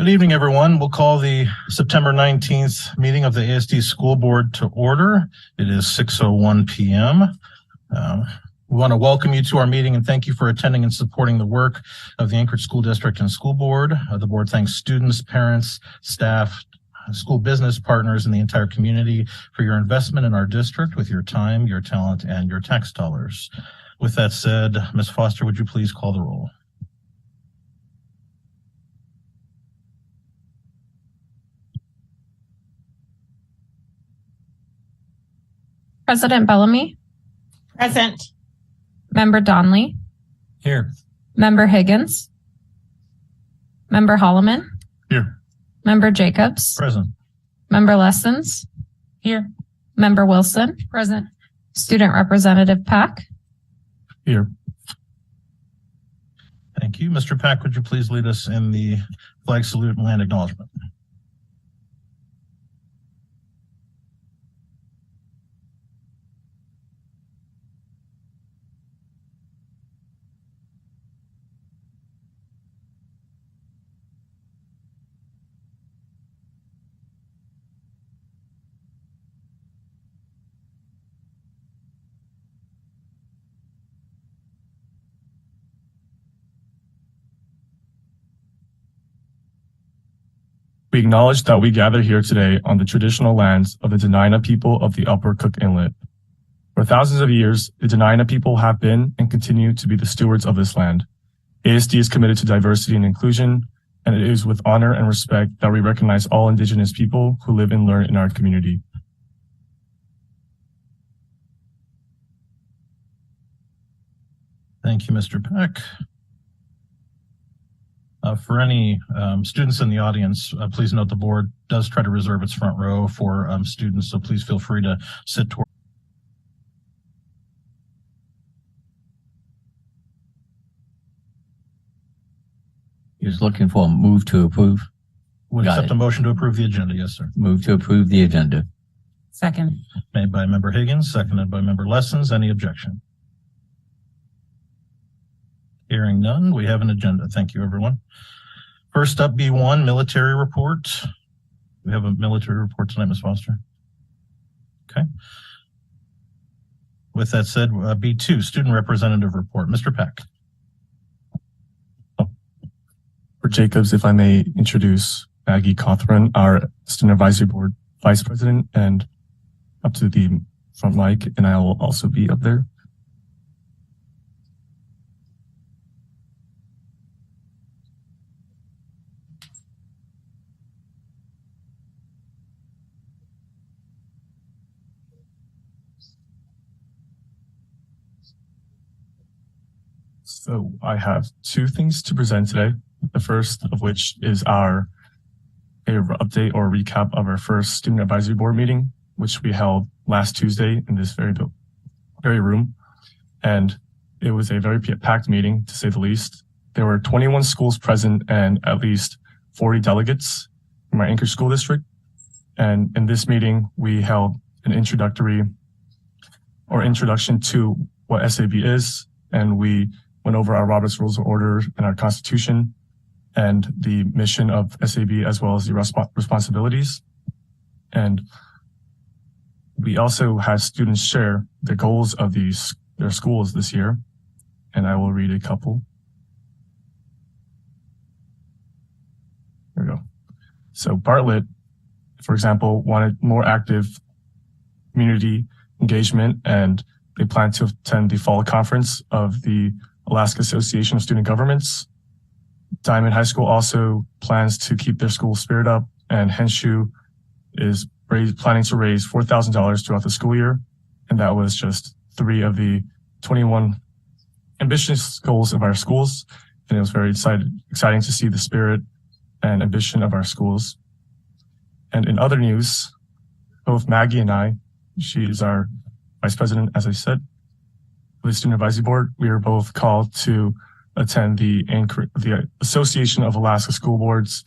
Good evening, everyone. We'll call the September 19th meeting of the ASD School Board to order. It is 6:01 p.m. We want to welcome you to our meeting and thank you for attending and supporting the work of the Anchorage School District and School Board. The board thanks students, parents, staff, school business partners, and the entire community for your investment in our district with your time, your talent, and your tax dollars. With that said, Ms. Foster, would you please call the roll? President Bellamy. Present. Member Donnelly. Here. Member Higgins. Member Holloman. Here. Member Jacobs. Present. Member Lessons. Here. Member Wilson. Present. Student Representative Pack. Here. Thank you. Mr. Pack, would you please lead us in the flag salute and land acknowledgement? We acknowledge that we gather here today on the traditional lands of the Dena'ina people of the Upper Cook Inlet. For thousands of years, the Dena'ina people have been and continue to be the stewards of this land. ASD is committed to diversity and inclusion, and it is with honor and respect that we recognize all Indigenous people who live and learn in our community. Thank you, Mr. Peck. For any students in the audience, please note the board does try to reserve its front row for students, so please feel free to sit toward. He's looking for a move to approve. Would accept a motion to approve the agenda. Yes, sir. Move to approve the agenda. Second. Made by Member Higgins, seconded by Member Lessons. Any objection? Hearing none, we have an agenda. Thank you, everyone. First up, B1, military report. We have a military report tonight, Ms. Foster. Okay. With that said, B2, student representative report. Mr. Peck. For Jacobs, if I may introduce Maggie Cawthron, our Student Advisory Board Vice President, and up to the front mic, and I will also be up there. So I have two things to present today. The first of which is our update or recap of our first student advisory board meeting, which we held last Tuesday in this very room. And it was a very packed meeting, to say the least. There were 21 schools present and at least 40 delegates from our Anchorage School District. And in this meeting, we held an introduction to what SAB is, and we went over our Robert's Rules of Order and our Constitution and the mission of SAB, as well as the responsibilities. And we also had students share the goals of their schools this year. And I will read a couple. There we go. So Bartlett, for example, wanted more active community engagement, and they plan to attend the fall conference of the Alaska Association of Student Governments. Diamond High School also plans to keep their school spirit up, and Henshu is planning to raise $4,000 throughout the school year. And that was just 3 of the 21 ambitious goals of our schools. And it was very exciting to see the spirit and ambition of our schools. And in other news, both Maggie and I, she is our vice president, as I said, for the Student Advisory Board, we were both called to attend the Association of Alaska School Boards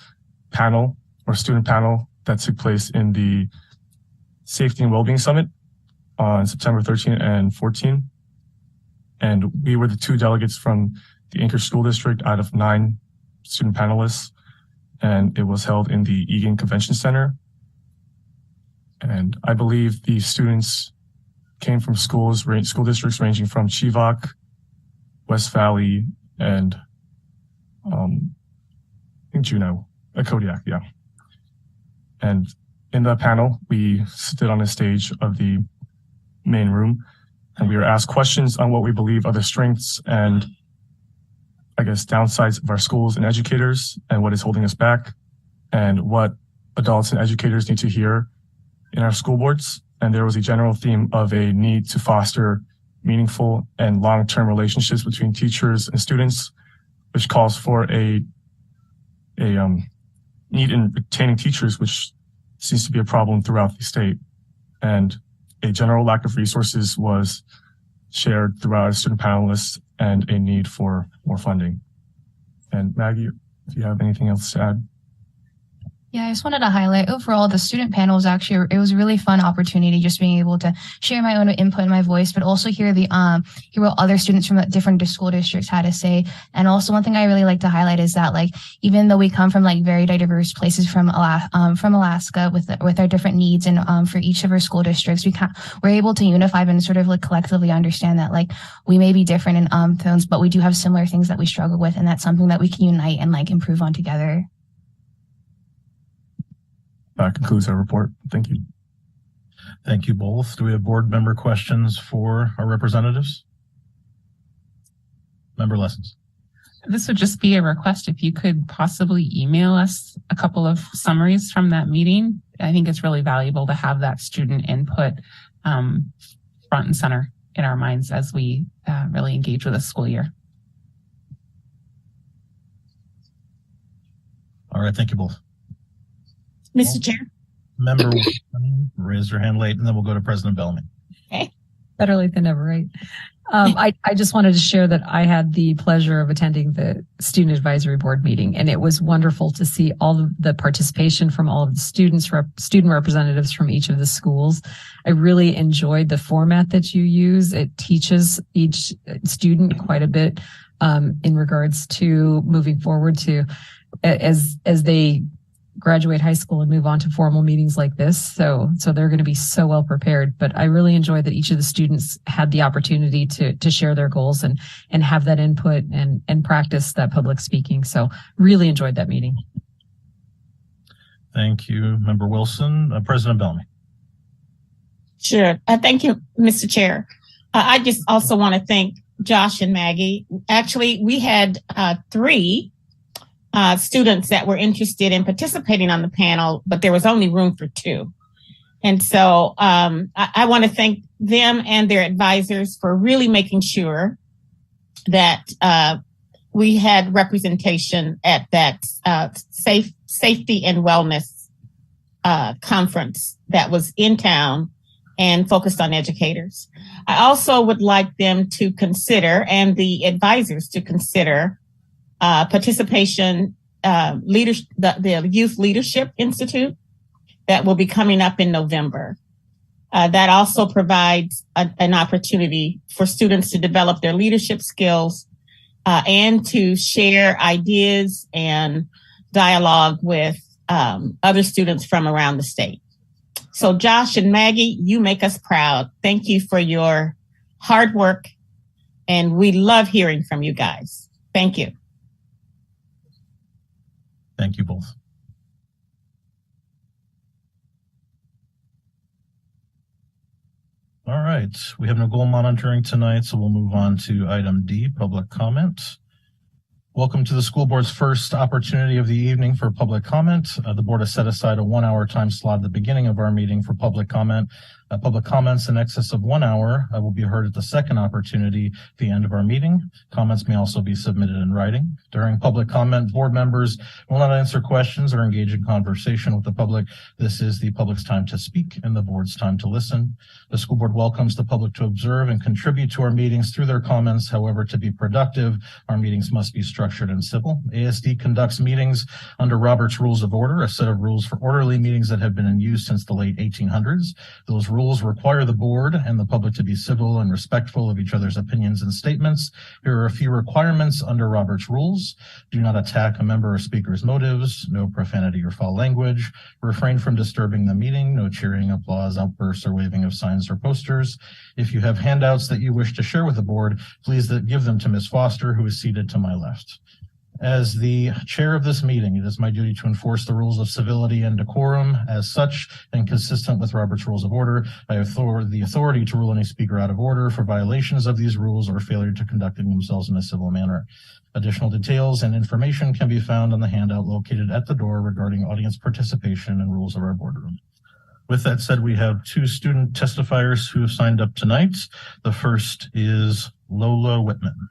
panel or student panel that took place in the Safety and Wellbeing Summit on September 13 and 14. And we were the 2 delegates from the Anchorage School District out of 9 student panelists. and it was held in the Egan Convention Center. And I believe the students came from school districts ranging from Chivok, West Valley, and I think Juneau, Kodiak, yeah. And in the panel, we stood on the stage of the main room, and we were asked questions on what we believe are the strengths and, I guess, downsides of our schools and educators, and what is holding us back, and what adults and educators need to hear in our school boards. And there was a general theme of a need to foster meaningful and long-term relationships between teachers and students, which calls for a need in retaining teachers, which seems to be a problem throughout the state. And a general lack of resources was shared throughout our student panelists, and a need for more funding. And Maggie, if you have anything else to add. Yeah, I just wanted to highlight overall the student panel was actually, it was a really fun opportunity just being able to share my own input and my voice, but also hear hear what other students from different school districts had to say. And also one thing I really like to highlight is that, like, even though we come from like very diverse places from Alaska with our different needs, and for each of our school districts, we're able to unify and sort of like collectively understand that like we may be different in films, but we do have similar things that we struggle with, and that's something that we can unite and like improve on together. That concludes our report. Thank you. Thank you both. Do we have board member questions for our representatives? Member Lessons. This would just be a request if you could possibly email us a couple of summaries from that meeting. I think it's really valuable to have that student input front and center in our minds as we really engage with the school year. All right, thank you both. Mr. Chair. Member Wilson raised her hand late, and then we'll go to President Bellamy. Better late than never, right? I just wanted to share that I had the pleasure of attending the Student Advisory Board meeting, and it was wonderful to see all of the participation from all of the students, student representatives from each of the schools. I really enjoyed the format that you use. It teaches each student quite a bit in regards to moving forward to as they graduate high school and move on to formal meetings like this. So they're going to be so well prepared. But I really enjoyed that each of the students had the opportunity to share their goals and have that input and practice that public speaking. So really enjoyed that meeting. Thank you, Member Wilson. President Bellamy. Sure. Thank you, Mr. Chair. I just also want to thank Josh and Maggie. Actually, we had 3 students that were interested in participating on the panel, but there was only room for 2. And so I want to thank them and their advisors for really making sure that we had representation at that safety and wellness conference that was in town and focused on educators. I also would like them to consider, and the advisors to consider, participation, the Youth Leadership Institute that will be coming up in November. That also provides an opportunity for students to develop their leadership skills and to share ideas and dialogue with other students from around the state. So Josh and Maggie, you make us proud. Thank you for your hard work, and we love hearing from you guys. Thank you. Thank you both. All right, we have no goal monitoring tonight, so we'll move on to item D, public comment. Welcome to the school board's first opportunity of the evening for public comment. The board has set aside a 1-hour time slot at the beginning of our meeting for public comment. Public comments in excess of 1 hour will be heard at the second opportunity at the end of our meeting. Comments may also be submitted in writing. During public comment, board members will not answer questions or engage in conversation with the public. This is the public's time to speak and the board's time to listen. The school board welcomes the public to observe and contribute to our meetings through their comments. However, to be productive, our meetings must be structured and civil. ASD conducts meetings under Robert's Rules of Order, a set of rules for orderly meetings that have been in use since the late 1800s. Those rules require the board and the public to be civil and respectful of each other's opinions and statements. Here are a few requirements under Robert's rules. Do not attack a member or speaker's motives. No profanity or foul language. Refrain from disturbing the meeting. No cheering, applause, outbursts, or waving of signs or posters. If you have handouts that you wish to share with the board, please give them to Ms. Foster, who is seated to my left. As the chair of this meeting, it is my duty to enforce the rules of civility and decorum. As such, and consistent with Robert's Rules of Order, I have the authority to rule any speaker out of order for violations of these rules or failure to conducting themselves in a civil manner. Additional details and information can be found on the handout located at the door regarding audience participation and rules of our boardroom. With that said, we have two student testifiers who have signed up tonight. The first is Lola Whitman.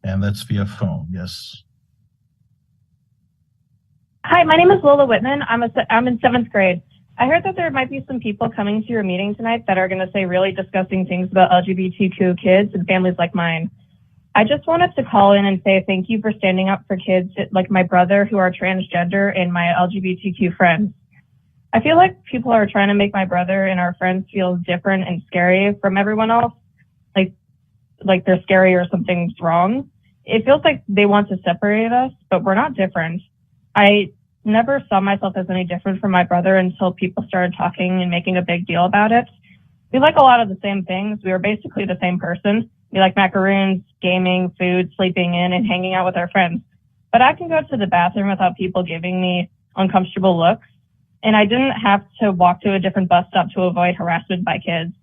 And that's via phone, yes. Hi, my name is Lola Whitman. I'm in 7th grade. I heard that there might be some people coming to your meeting tonight that are going to say really disgusting things about LGBTQ kids and families like mine. I just wanted to call in and say thank you for standing up for kids like my brother who are transgender and my LGBTQ friends. I feel like people are trying to make my brother and our friends feel different and scary from everyone else, like they're scary or something's wrong. It feels like they want to separate us, but we're not different. I never saw myself as any different from my brother until people started talking and making a big deal about it. We like a lot of the same things. We were basically the same person. We like macaroons, gaming, food, sleeping in, and hanging out with our friends. But I can go to the bathroom without people giving me uncomfortable looks. And I didn't have to walk to a different bus stop to avoid harassment by kids.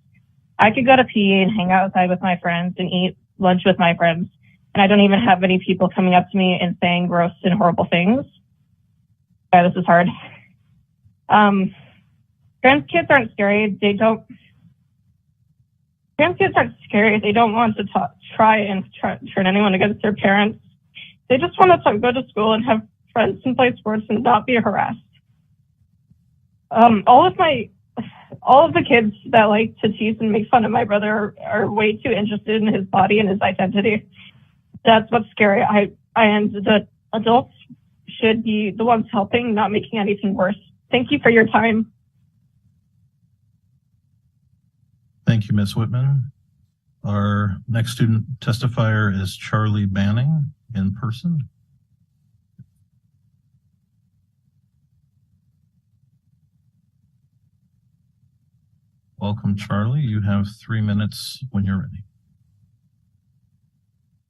I could go to PE and hang outside with my friends and eat lunch with my friends. And I don't even have any people coming up to me and saying gross and horrible things. Yeah, this is hard. Trans kids aren't scary. Trans kids aren't scary. They don't want to try and turn anyone against their parents. They just want to go to school and have friends and play sports and not be harassed. All of the kids that like to tease and make fun of my brother are way too interested in his body and his identity. That's what's scary. And the adults should be the ones helping, not making anything worse. Thank you for your time. Thank you, Ms. Whitman. Our next student testifier is Charlie Banning in person. Welcome, Charlie. You have 3 minutes when you're ready.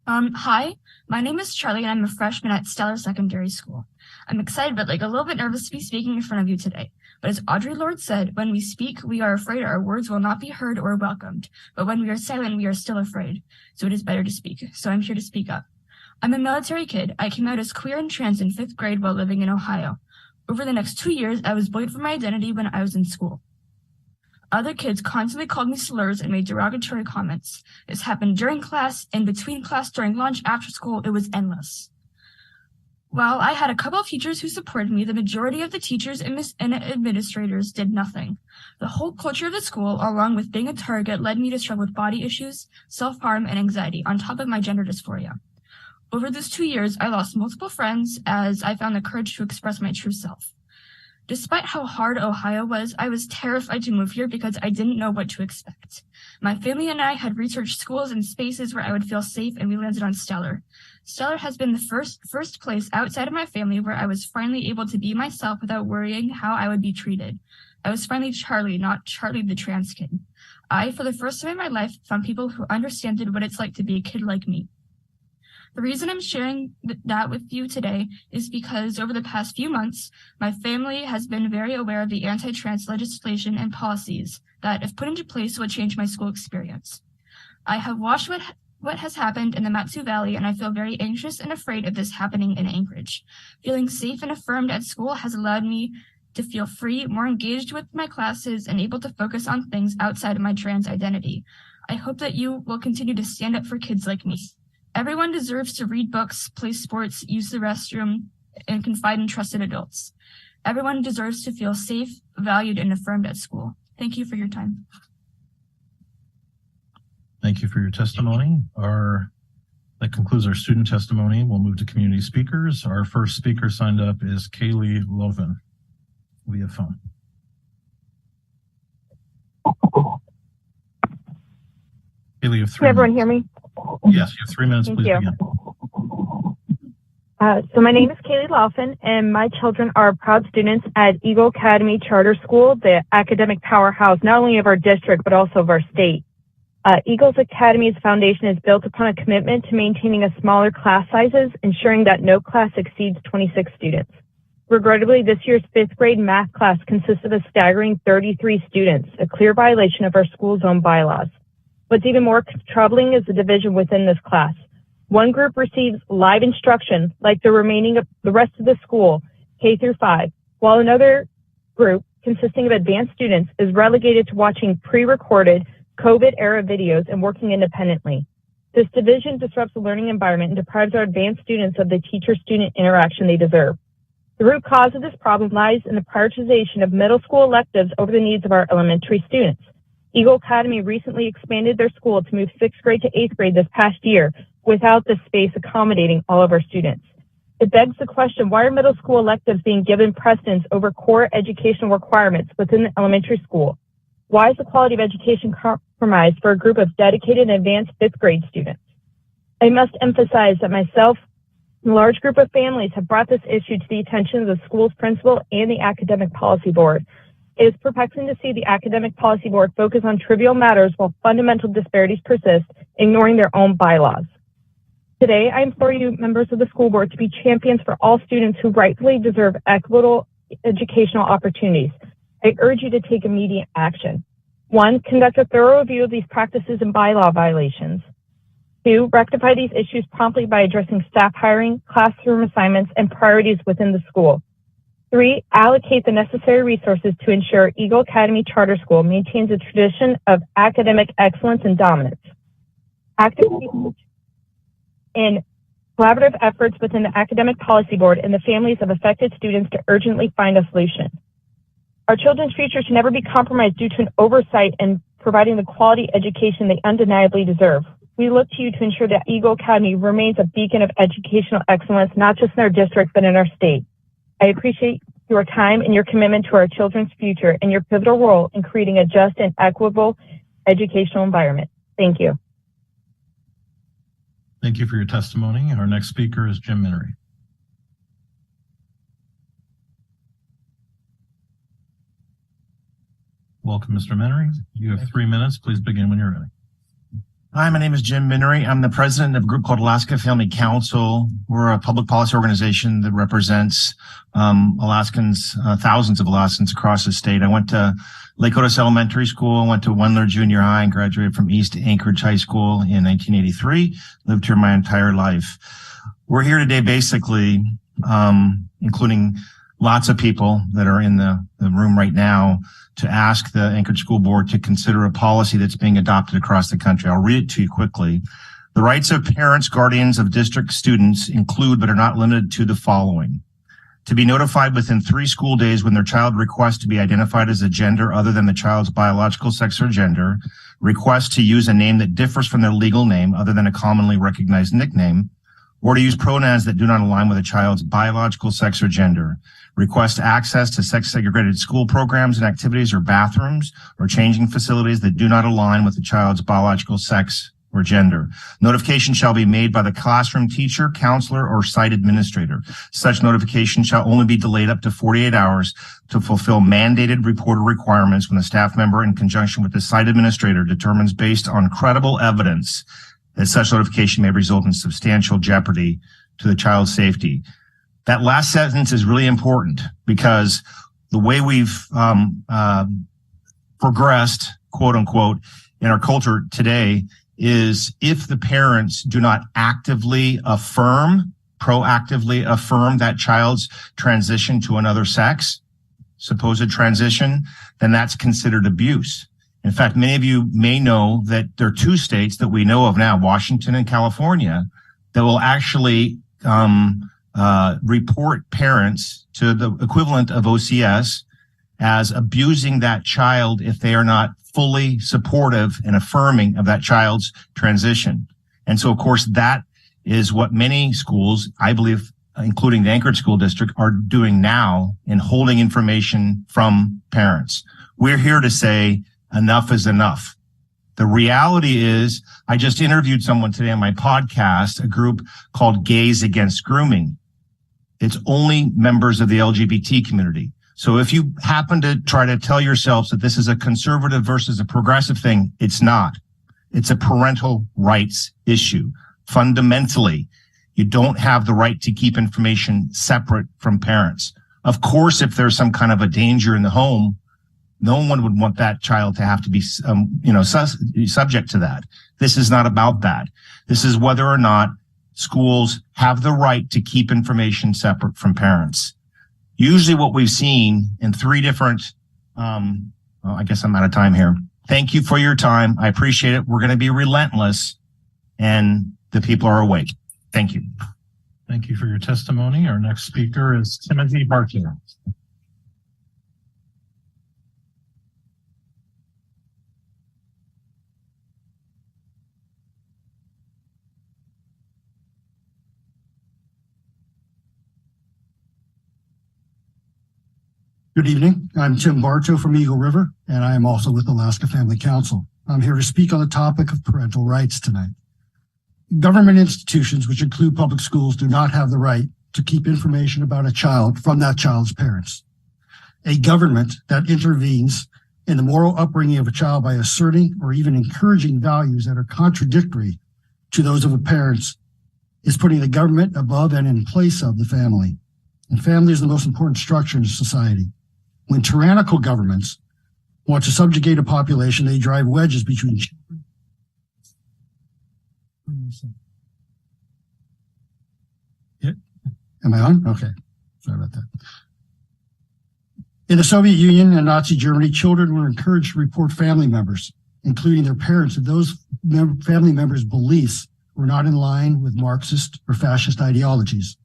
Hi, my name is Charlie and I'm a freshman at Stellar Secondary School. I'm excited but a little bit nervous to be speaking in front of you today. But as Audre Lorde said, when we speak, we are afraid our words will not be heard or welcomed. But when we are silent, we are still afraid. So it is better to speak. So I'm here to speak up. I'm a military kid. I came out as queer and trans in 5th grade while living in Ohio. Over the next 2 years, I was bullied for my identity when I was in school. Other kids constantly called me slurs and made derogatory comments. This happened during class, in between class, during lunch, after school. It was endless. While I had a couple of teachers who supported me, the majority of the teachers and administrators did nothing. The whole culture of the school, along with being a target, led me to struggle with body issues, self-harm, and anxiety, on top of my gender dysphoria. Over those 2 years, I lost multiple friends as I found the courage to express my true self. Despite how hard Ohio was, I was terrified to move here because I didn't know what to expect. My family and I had researched schools and spaces where I would feel safe, and we landed on Stellar. Stellar has been the first place outside of my family where I was finally able to be myself without worrying how I would be treated. I was finally Charlie, not Charlie the trans kid. I, for the first time in my life, found people who understood what it's like to be a kid like me. The reason I'm sharing that with you today is because over the past few months, my family has been very aware of the anti-trans legislation and policies that, if put into place, would change my school experience. I have watched what has happened in the Mat-Su Valley, and I feel very anxious and afraid of this happening in Anchorage. Feeling safe and affirmed at school has allowed me to feel free, more engaged with my classes, and able to focus on things outside of my trans identity. I hope that you will continue to stand up for kids like me. Everyone deserves to read books, play sports, use the restroom, and confide in trusted adults. Everyone deserves to feel safe, valued, and affirmed at school. Thank you for your time. Thank you for your testimony. That concludes our student testimony. We'll move to community speakers. Our first speaker signed up is Kaylee Loven. via phone. Haley, you have 3 Can everyone minutes. hear me? Yes, you have 3 minutes. Thank Please you. begin. So my name is Kaylee Laughlin, and my children are proud students at Eagle Academy Charter School, the academic powerhouse not only of our district, but also of our state. Eagles Academy's foundation is built upon a commitment to maintaining a smaller class sizes, ensuring that no class exceeds 26 students. Regrettably, this year's 5th grade math class consists of a staggering 33 students, a clear violation of our school's own bylaws. What's even more troubling is the division within this class. One group receives live instruction like the rest of the school, K through 5, while another group, consisting of advanced students, is relegated to watching pre-recorded COVID-era videos and working independently. This division disrupts the learning environment and deprives our advanced students of the teacher-student interaction they deserve. The root cause of this problem lies in the prioritization of middle school electives over the needs of our elementary students. Eagle Academy recently expanded their school to move 6th grade to 8th grade this past year without the space accommodating all of our students. It begs the question, why are middle school electives being given precedence over core educational requirements within the elementary school? Why is the quality of education compromised for a group of dedicated and advanced 5th grade students? I must emphasize that myself and a large group of families have brought this issue to the attention of the school's principal and the academic policy board. It is perplexing to see the academic policy board focus on trivial matters while fundamental disparities persist, ignoring their own bylaws. Today, I implore you, members of the school board, to be champions for all students who rightfully deserve equitable educational opportunities. I urge you to take immediate action. 1, conduct a thorough review of these practices and bylaw violations. 2, rectify these issues promptly by addressing staff hiring, classroom assignments, and priorities within the school. 3, allocate the necessary resources to ensure Eagle Academy Charter School maintains a tradition of academic excellence and dominance. Active in collaborative efforts within the academic policy board and the families of affected students to urgently find a solution. Our children's future should never be compromised due to an oversight in providing the quality education they undeniably deserve. We look to you to ensure that Eagle Academy remains a beacon of educational excellence, not just in our district, but in our state. I appreciate your time and your commitment to our children's future and your pivotal role in creating a just and equitable educational environment. Thank you. Thank you for your testimony. Our next speaker is Jim Minery. Welcome, Mr. Minery. You have 3 minutes. Please begin when you're ready. Hi, my name is Jim Minery. I'm the president of a group called Alaska Family Council. We're a public policy organization that represents Alaskans, thousands of Alaskans across the state. I went to Lake Otis Elementary School, I went to Wendler Junior High, and graduated from East Anchorage High School in 1983. Lived here my entire life. We're here today basically, including lots of people that are in the room right now, to ask the Anchorage School Board to consider a policy that's being adopted across the country. I'll read it to you quickly. The rights of parents, guardians of district students include, but are not limited to, the following: to be notified within 3 school days when their child requests to be identified as a gender other than the child's biological sex or gender, request to use a name that differs from their legal name other than a commonly recognized nickname, or to use pronouns that do not align with a child's biological sex or gender, request access to sex-segregated school programs and activities or bathrooms or changing facilities that do not align with the child's biological sex or gender. Notification shall be made by the classroom teacher, counselor, or site administrator. Such notification shall only be delayed up to 48 hours to fulfill mandated reporter requirements when a staff member, in conjunction with the site administrator, determines based on credible evidence that such notification may result in substantial jeopardy to the child's safety. That last sentence is really important because the way we've progressed, quote unquote, in our culture today is if the parents do not proactively affirm that child's transition to another sex, supposed transition, then that's considered abuse. In fact, many of you may know that there are 2 states that we know of now, Washington and California, that will actually report parents to the equivalent of OCS as abusing that child if they are not fully supportive and affirming of that child's transition. And so, of course, that is what many schools, I believe, including the Anchorage School District, are doing now in holding information from parents. We're here to say enough is enough. The reality is, I just interviewed someone today on my podcast, a group called Gays Against Grooming. It's only members of the LGBT community. So if you happen to try to tell yourselves that this is a conservative versus a progressive thing, it's not. It's a parental rights issue. Fundamentally, you don't have the right to keep information separate from parents. Of course, if there's some kind of a danger in the home, no one would want that child to have to be, subject to that. This is not about that. This is whether or not schools have the right to keep information separate from parents. Usually what we've seen in three different, I guess I'm out of time here. Thank you for your time. I appreciate it. We're going to be relentless, and the people are awake. Thank you. Thank you for your testimony. Our next speaker is Timothy Barker. Good evening. I'm Tim Bartow from Eagle River, and I am also with Alaska Family Council. I'm here to speak on the topic of parental rights tonight. Government institutions, which include public schools, do not have the right to keep information about a child from that child's parents. A government that intervenes in the moral upbringing of a child by asserting or even encouraging values that are contradictory to those of a parent's is putting the government above and in place of the family. And family is the most important structure in society. When tyrannical governments want to subjugate a population, they drive wedges between children. Am I on? Okay. Sorry about that. In the Soviet Union and Nazi Germany, children were encouraged to report family members, including their parents, if those family members' beliefs were not in line with Marxist or fascist ideologies.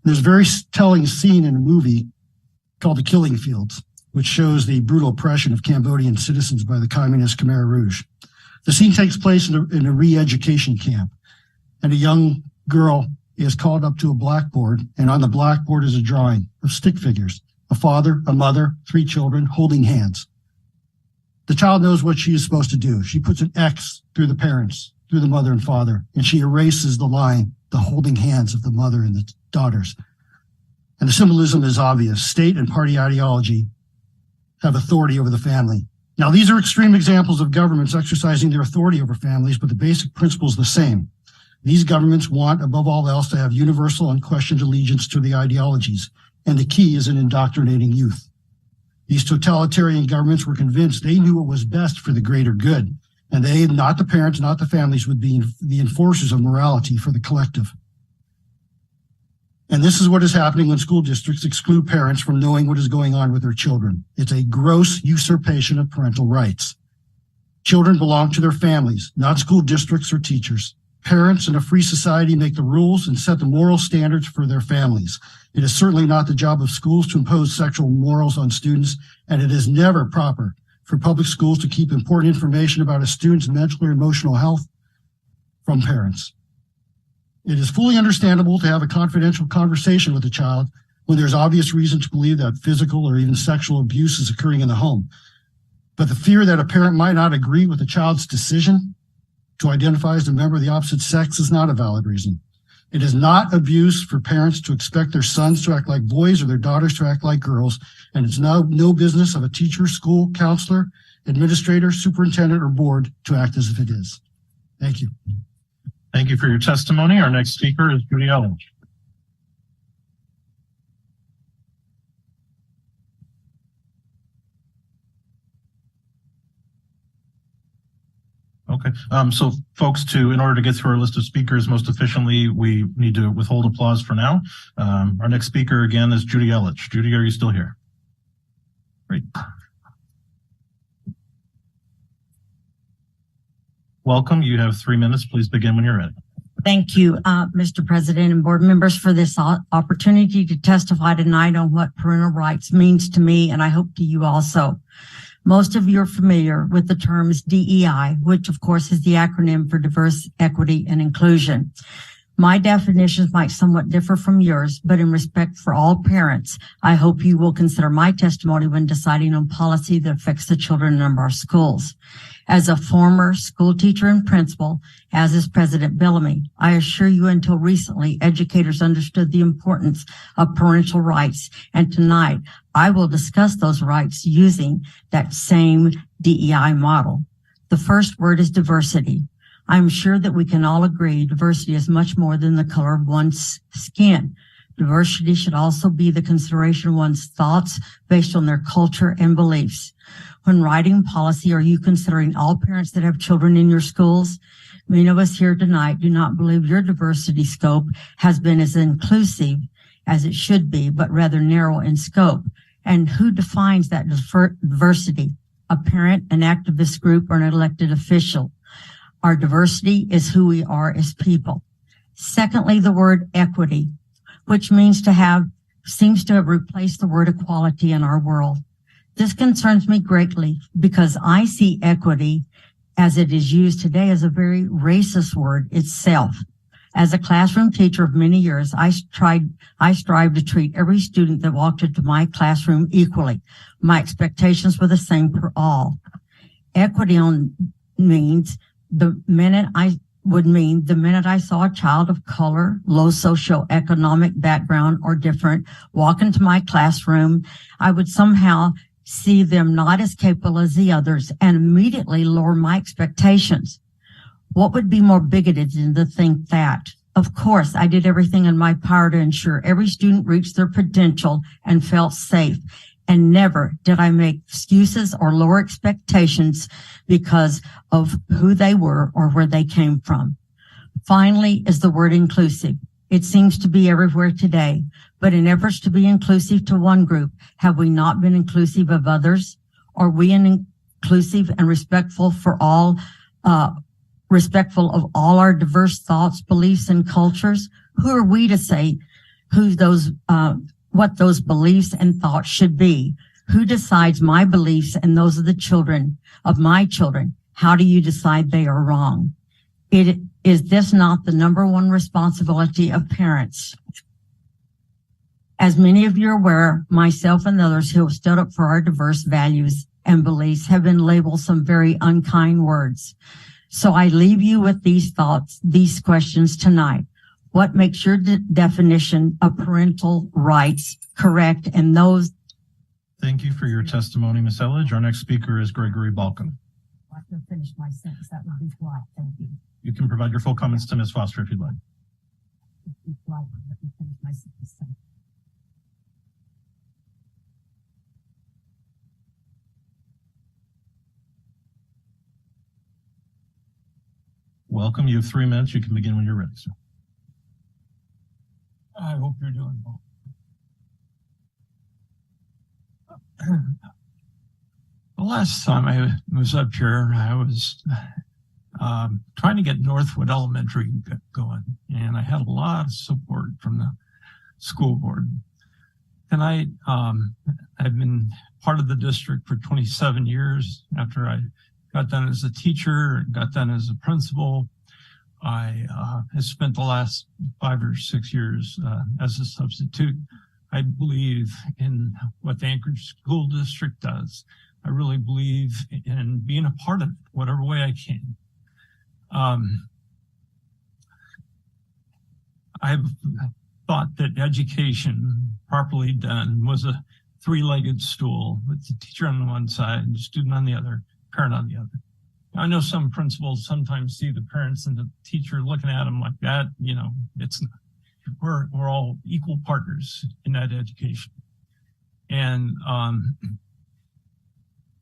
There's a very telling scene in a movie called The Killing Fields, which shows the brutal oppression of Cambodian citizens by the communist Khmer Rouge. The scene takes place in a re-education camp, and a young girl is called up to a blackboard, and on the blackboard is a drawing of stick figures, a father, a mother, 3 children holding hands. The child knows what she is supposed to do. She puts an X through the parents, through the mother and father, and she erases the line, the holding hands of the mother and the daughters. And the symbolism is obvious. State and party ideology have authority over the family. Now, these are extreme examples of governments exercising their authority over families, but the basic principle is the same. These governments want, above all else, to have universal, unquestioned allegiance to the ideologies, and the key is in indoctrinating youth. These totalitarian governments were convinced they knew what was best for the greater good, and they, not the parents, not the families, would be the enforcers of morality for the collective. And this is what is happening when school districts exclude parents from knowing what is going on with their children. It's a gross usurpation of parental rights. Children belong to their families, not school districts or teachers. Parents in a free society make the rules and set the moral standards for their families. It is certainly not the job of schools to impose sexual morals on students, and it is never proper for public schools to keep important information about a student's mental or emotional health from parents. It is fully understandable to have a confidential conversation with a child when there's obvious reason to believe that physical or even sexual abuse is occurring in the home. But the fear that a parent might not agree with the child's decision to identify as a member of the opposite sex is not a valid reason. It is not abuse for parents to expect their sons to act like boys or their daughters to act like girls, and it's no business of a teacher, school, counselor, administrator, superintendent, or board to act as if it is. Thank you. Thank you for your testimony. Our next speaker is Judy Elledge. Okay. So folks, in order to get through our list of speakers most efficiently, we need to withhold applause for now. Our next speaker again is Judy Elledge. Judy, are you still here? Great. Welcome. You have 3 minutes. Please begin when you're ready. Thank you, Mr. President and board members, for this opportunity to testify tonight on what parental rights means to me, and I hope to you also. Most of you are familiar with the terms DEI, which of course is the acronym for Diverse, Equity, and Inclusion. My definitions might somewhat differ from yours, but in respect for all parents, I hope you will consider my testimony when deciding on policy that affects the children in our schools. As a former school teacher and principal, as is President Bellamy, I assure you until recently, educators understood the importance of parental rights, and tonight I will discuss those rights using that same DEI model. The first word is diversity. I'm sure that we can all agree diversity is much more than the color of one's skin. Diversity should also be the consideration of one's thoughts based on their culture and beliefs. When writing policy, are you considering all parents that have children in your schools? Many of us here tonight do not believe your diversity scope has been as inclusive as it should be, but rather narrow in scope. And who defines that diversity? A parent, an activist group, or an elected official? Our diversity is who we are as people. Secondly, the word equity, which seems to have replaced the word equality in our world. This concerns me greatly because I see equity as it is used today as a very racist word itself. As a classroom teacher of many years, I strive to treat every student that walked into my classroom equally. My expectations were the same for all. Equity means the minute I saw a child of color, low socioeconomic background, or different walk into my classroom, I would somehow see them not as capable as the others and immediately lower my expectations. What would be more bigoted than to think that? Of course, I did everything in my power to ensure every student reached their potential and felt safe. And never did I make excuses or lower expectations because of who they were or where they came from. Finally is the word inclusive. It seems to be everywhere today, but in efforts to be inclusive to one group, have we not been inclusive of others? Are we inclusive and respectful of all our diverse thoughts, beliefs, and cultures? Who are we to say what those beliefs and thoughts should be? Who decides my beliefs and those of the children of my children? How do you decide they are wrong? Is this not the number one responsibility of parents? As many of you are aware, myself and others who have stood up for our diverse values and beliefs have been labeled some very unkind words. So I leave you with these thoughts, these questions tonight. What makes your definition of parental rights correct? And those. Thank you for your testimony, Ms. Elledge. Our next speaker is Gregory Balcom. I can finish my sentence. That would be polite. Thank you. You can provide your full comments to Ms. Foster if you'd like. Welcome. You have 3 minutes. You can begin when you're ready, sir. I hope you're doing well. The last time I was up here, I was trying to get Northwood Elementary going, and I had a lot of support from the school board. Tonight, I've been part of the district for 27 years. After I got done as a teacher, got done as a principal, I have spent the last 5 or 6 years as a substitute. I believe in what the Anchorage School District does. I really believe in being a part of it, whatever way I can. I've thought that education, properly done, was a three-legged stool with the teacher on the one side, the student on the other, parent on the other. I know some principals sometimes see the parents and the teacher looking at them like that. You know, it's not. We're all equal partners in that education. And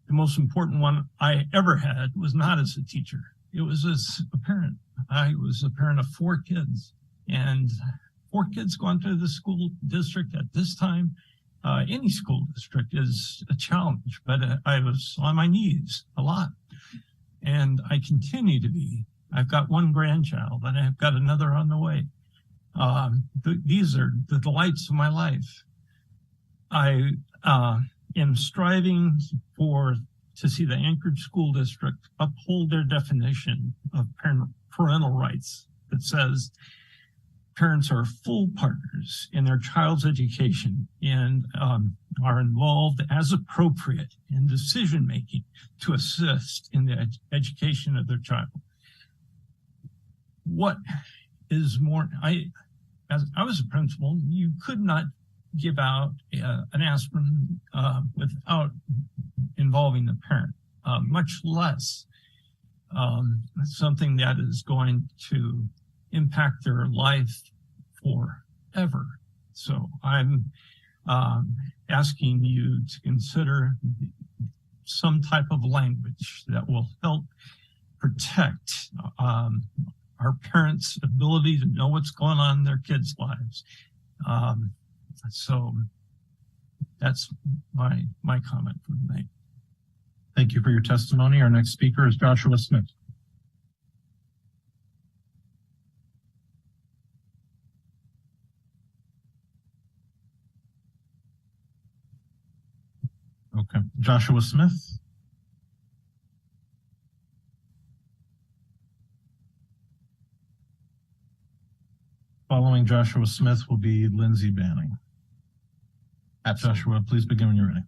the most important one I ever had was not as a teacher. It was as a parent. I was a parent of 4 kids, and 4 kids going to the school district at this time. Any school district is a challenge, but I was on my knees a lot. And I continue to be. I've got 1 grandchild and I've got another on the way. These are the delights of my life. I am striving to see the Anchorage School District uphold their definition of parental rights that says parents are full partners in their child's education and are involved as appropriate in decision making to assist in the education of their child. What is more, as I was a principal, you could not give out an aspirin without involving the parent, much less something that is going to impact their life forever. So I'm asking you to consider some type of language that will help protect our parents' ability to know what's going on in their kids' lives. So that's my comment for the night. Thank you for your testimony. Our next speaker is Joshua Smith. Okay, Joshua Smith. Following Joshua Smith will be Lindsay Banning. Joshua, please begin when you're ready.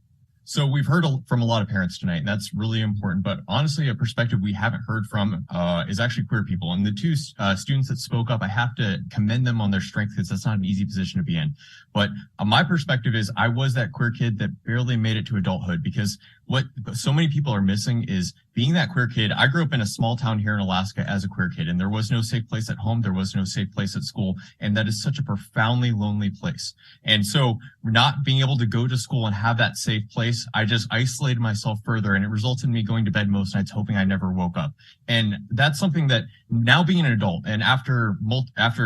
So we've heard from a lot of parents tonight, and that's really important. But honestly, a perspective we haven't heard from is actually queer people. And the two students that spoke up, I have to commend them on their strength because that's not an easy position to be in. But my perspective is I was that queer kid that barely made it to adulthood, because what so many people are missing is being that queer kid. I grew up in a small town here in Alaska as a queer kid, and there was no safe place at home. There was no safe place at school. And that is such a profoundly lonely place. And so not being able to go to school and have that safe place, I just isolated myself further, and it resulted in me going to bed most nights hoping I never woke up. And that's something that now, being an adult and after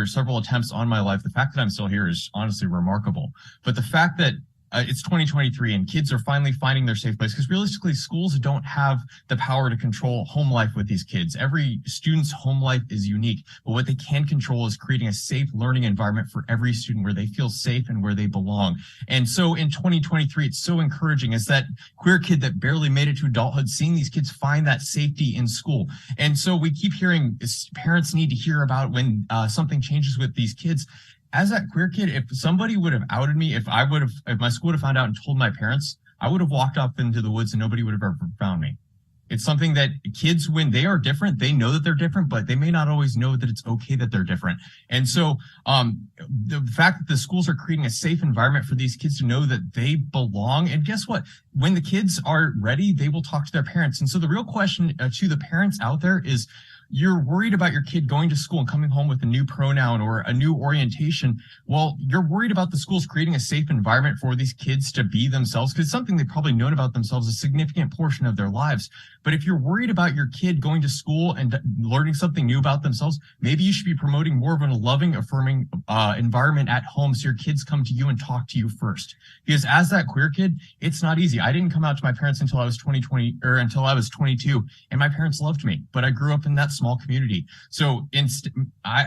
several attempts on my life, the fact that I'm still here is honestly remarkable. But the fact that it's 2023 and kids are finally finding their safe place, because realistically schools don't have the power to control home life with these kids. Every student's home life is unique, but what they can control is creating a safe learning environment for every student where they feel safe and where they belong. And so in 2023, it's so encouraging as that queer kid that barely made it to adulthood, seeing these kids find that safety in school. And so we keep hearing parents need to hear about when something changes with these kids. As that queer kid, if somebody would have outed me, if my school would have found out and told my parents, I would have walked off into the woods and nobody would have ever found me. It's something that kids, when they are different, they know that they're different, but they may not always know that it's okay that they're different. And so the fact that the schools are creating a safe environment for these kids to know that they belong. And guess what? When the kids are ready, they will talk to their parents. And so the real question to the parents out there is, you're worried about your kid going to school and coming home with a new pronoun or a new orientation. Well, you're worried about the schools creating a safe environment for these kids to be themselves, because it's something they've probably known about themselves a significant portion of their lives. But if you're worried about your kid going to school and learning something new about themselves, maybe you should be promoting more of a loving, affirming environment at home so your kids come to you and talk to you first. Because as that queer kid, it's not easy. I didn't come out to my parents until I was until I was 22, and my parents loved me, but I grew up in that small community. So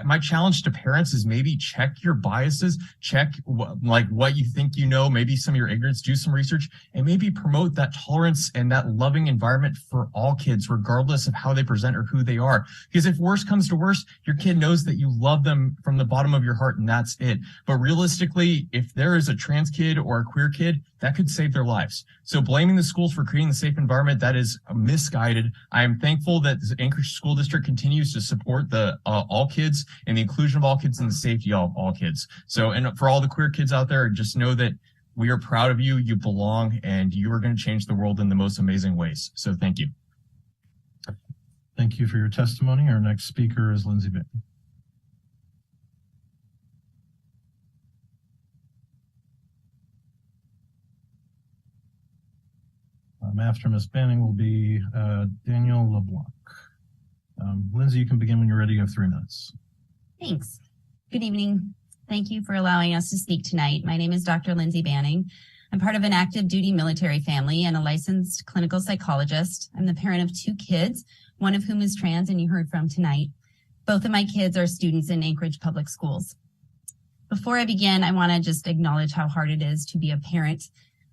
my challenge to parents is maybe check your biases, check what you think you know, maybe some of your ignorance, do some research, and maybe promote that tolerance and that loving environment for all kids, regardless of how they present or who they are. Because if worse comes to worse, your kid knows that you love them from the bottom of your heart, and that's it. But realistically, if there is a trans kid or a queer kid, that could save their lives. So blaming the schools for creating the safe environment, that is misguided. I am thankful that the Anchorage School District continues to support the all kids and the inclusion of all kids and the safety of all kids. So, and for all the queer kids out there, just know that we are proud of you. You belong, and you are going to change the world in the most amazing ways. So thank you. Thank you for your testimony. Our next speaker is Lindsay Banning. After Ms. Banning will be Daniel LeBlanc. Lindsay, you can begin when you're ready. You have 3 minutes. Thanks. Good evening. Thank you for allowing us to speak tonight. My name is Dr. Lindsay Banning. I'm part of an active duty military family and a licensed clinical psychologist. I'm the parent of 2 kids, one of whom is trans and you heard from tonight. Both of my kids are students in Anchorage Public Schools. Before I begin, I want to just acknowledge how hard it is to be a parent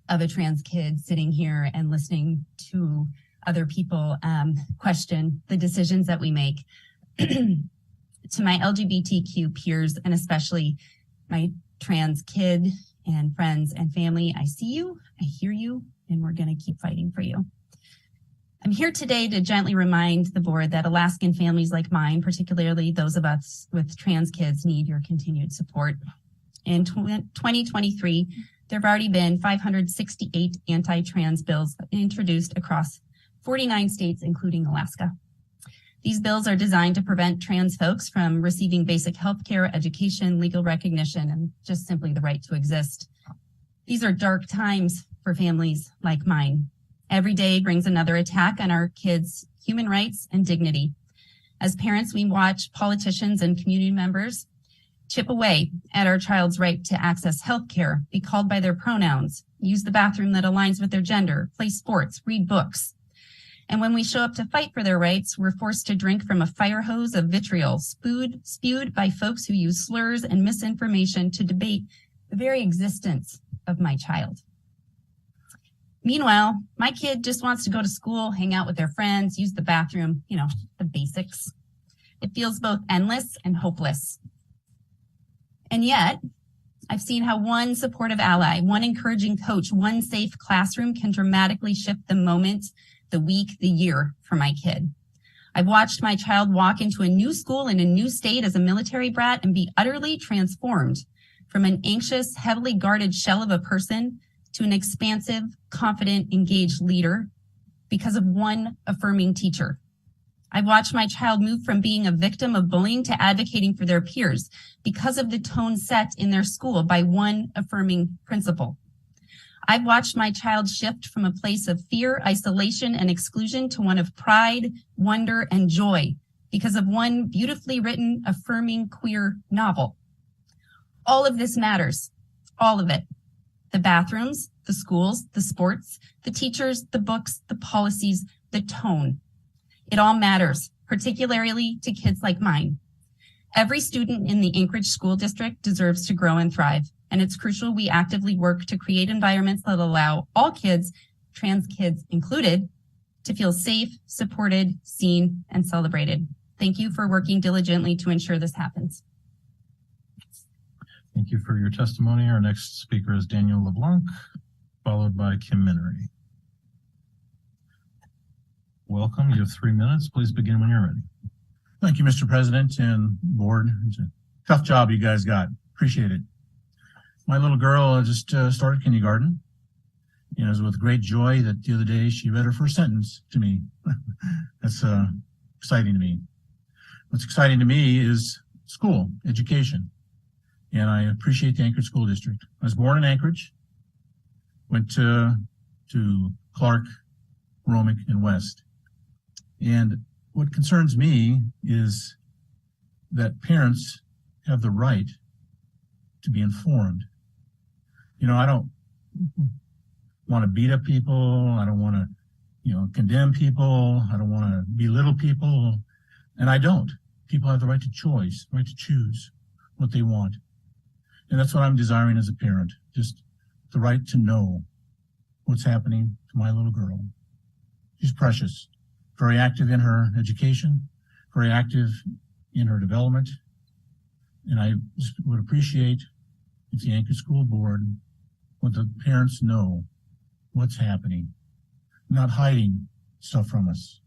of a trans kid sitting here and listening to other people question the decisions that we make. to my LGBTQ peers, and especially my trans kid and friends and family, I see you, I hear you, and we're going to keep fighting for you. I'm here today to gently remind the board that Alaskan families like mine, particularly those of us with trans kids, need your continued support. In 2023, there have already been 568 anti-trans bills introduced across 49 states, including Alaska. These bills are designed to prevent trans folks from receiving basic health care, education, legal recognition, and just simply the right to exist. These are dark times for families like mine. Every day brings another attack on our kids' human rights and dignity. As parents, we watch politicians and community members chip away at our child's right to access health care, be called by their pronouns, use the bathroom that aligns with their gender, play sports, read books. And when we show up to fight for their rights, we're forced to drink from a fire hose of vitriol spewed by folks who use slurs and misinformation to debate the very existence of my child. Meanwhile, my kid just wants to go to school, hang out with their friends, use the bathroom, the basics. It feels both endless and hopeless. And yet, I've seen how one supportive ally, one encouraging coach, one safe classroom can dramatically shift the moment, the week, the year for my kid. I've watched my child walk into a new school in a new state as a military brat and be utterly transformed from an anxious, heavily guarded shell of a person to an expansive, confident, engaged leader because of one affirming teacher. I've watched my child move from being a victim of bullying to advocating for their peers because of the tone set in their school by one affirming principal. I've watched my child shift from a place of fear, isolation, and exclusion to one of pride, wonder, and joy because of one beautifully written, affirming queer novel. All of this matters, all of it. The bathrooms, the schools, the sports, the teachers, the books, the policies, the tone. It all matters, particularly to kids like mine. Every student in the Anchorage School District deserves to grow and thrive, and it's crucial we actively work to create environments that allow all kids, trans kids included, to feel safe, supported, seen, and celebrated. Thank you for working diligently to ensure this happens. Thank you for your testimony. Our next speaker is Daniel LeBlanc, followed by Kim Minery. Welcome. You have 3 minutes. Please begin when you're ready. Thank you, Mr. President and board. It's a tough job you guys got. Appreciate it. My little girl just started kindergarten. It was with great joy that the other day she read her first sentence to me. That's exciting to me. What's exciting to me is school, education. And I appreciate the Anchorage School District. I was born in Anchorage, went to Clark, Romick, and West. And what concerns me is that parents have the right to be informed. I don't want to beat up people. I don't want to, condemn people. I don't want to belittle people. And I don't. People have the right to choice, right to choose what they want. And that's what I'm desiring as a parent, just the right to know what's happening to my little girl. She's precious, very active in her education, very active in her development. And I just would appreciate if the Anchorage School Board, let the parents know what's happening, not hiding stuff from us.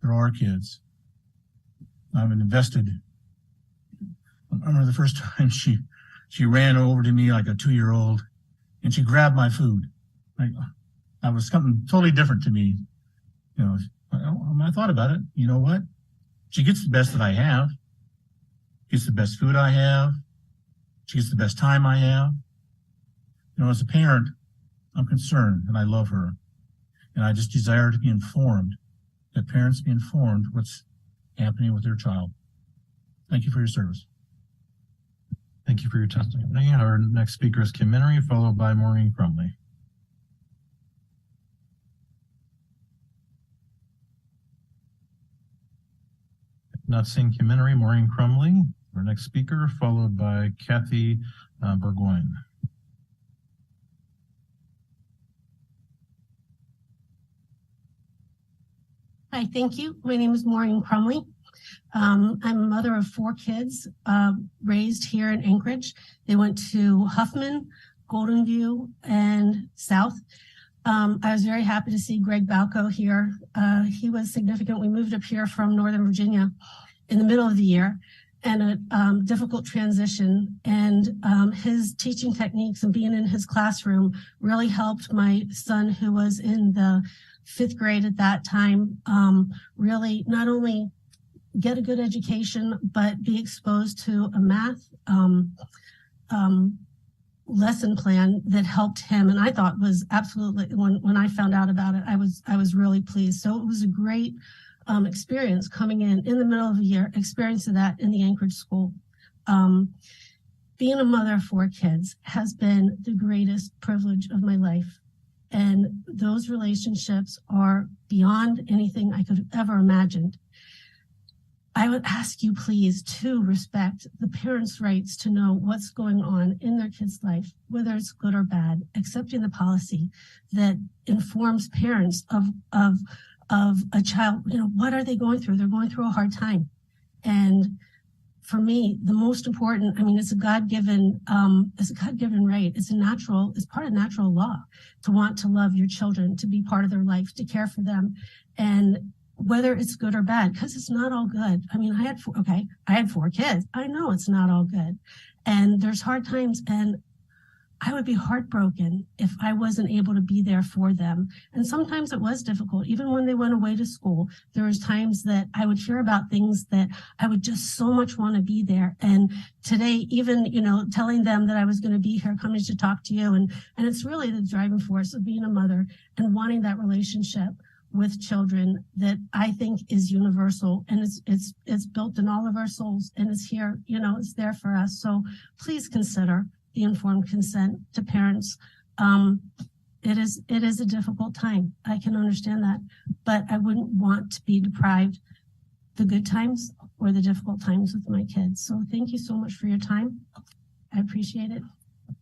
There are kids. I've been invested. I remember the first time she ran over to me like a 2-year-old and she grabbed my food. That was something totally different to me. I thought about it. You know what? She gets the best that I have. Gets the best food I have. She gets the best time I have. As a parent, I'm concerned and I love her. And I just desire to be informed, that parents be informed what's happening with their child. Thank you for your service. Thank you for your testimony. Our next speaker is Kim Minery, followed by Maureen Crumley. Not seeing Kim Minery, Maureen Crumley, our next speaker, followed by Kathy Burgoyne. Hi, thank you. My name is Maureen Crumley. I'm a mother of 4 kids, raised here in Anchorage. They went to Huffman, Golden View, and South. I was very happy to see Greg Balco here. He was significant. We moved up here from Northern Virginia in the middle of the year, and a difficult transition. And his teaching techniques and being in his classroom really helped my son, who was in the 5th grade at that time, really not only get a good education, but be exposed to a math lesson plan that helped him. And I thought was absolutely, when I found out about it, I was really pleased. So it was a great experience coming in the middle of the year, experiencing that in the Anchorage school. Being a mother of 4 kids has been the greatest privilege of my life. And those relationships are beyond anything I could have ever imagined. I would ask you please to respect the parents' rights to know what's going on in their kid's life, whether it's good or bad, accepting the policy that informs parents of a child, what are they going through? They're going through a hard time. And for me, the most important, it's a God-given right. It's part of natural law to want to love your children, to be part of their life, to care for them. And whether it's good or bad, because it's not all good. I had 4 kids. I know it's not all good. And there's hard times, and I would be heartbroken if I wasn't able to be there for them. And sometimes it was difficult. Even when they went away to school, there was times that I would hear about things that I would just so much want to be there. And today, even, telling them that I was going to be here, coming to talk to you. And it's really the driving force of being a mother and wanting that relationship with children that I think is universal, and it's built in all of our souls, and it's here, it's there for us. So please consider the informed consent to parents. It is a difficult time. I can understand that, but I wouldn't want to be deprived the good times or the difficult times with my kids. So thank you so much for your time. I appreciate it.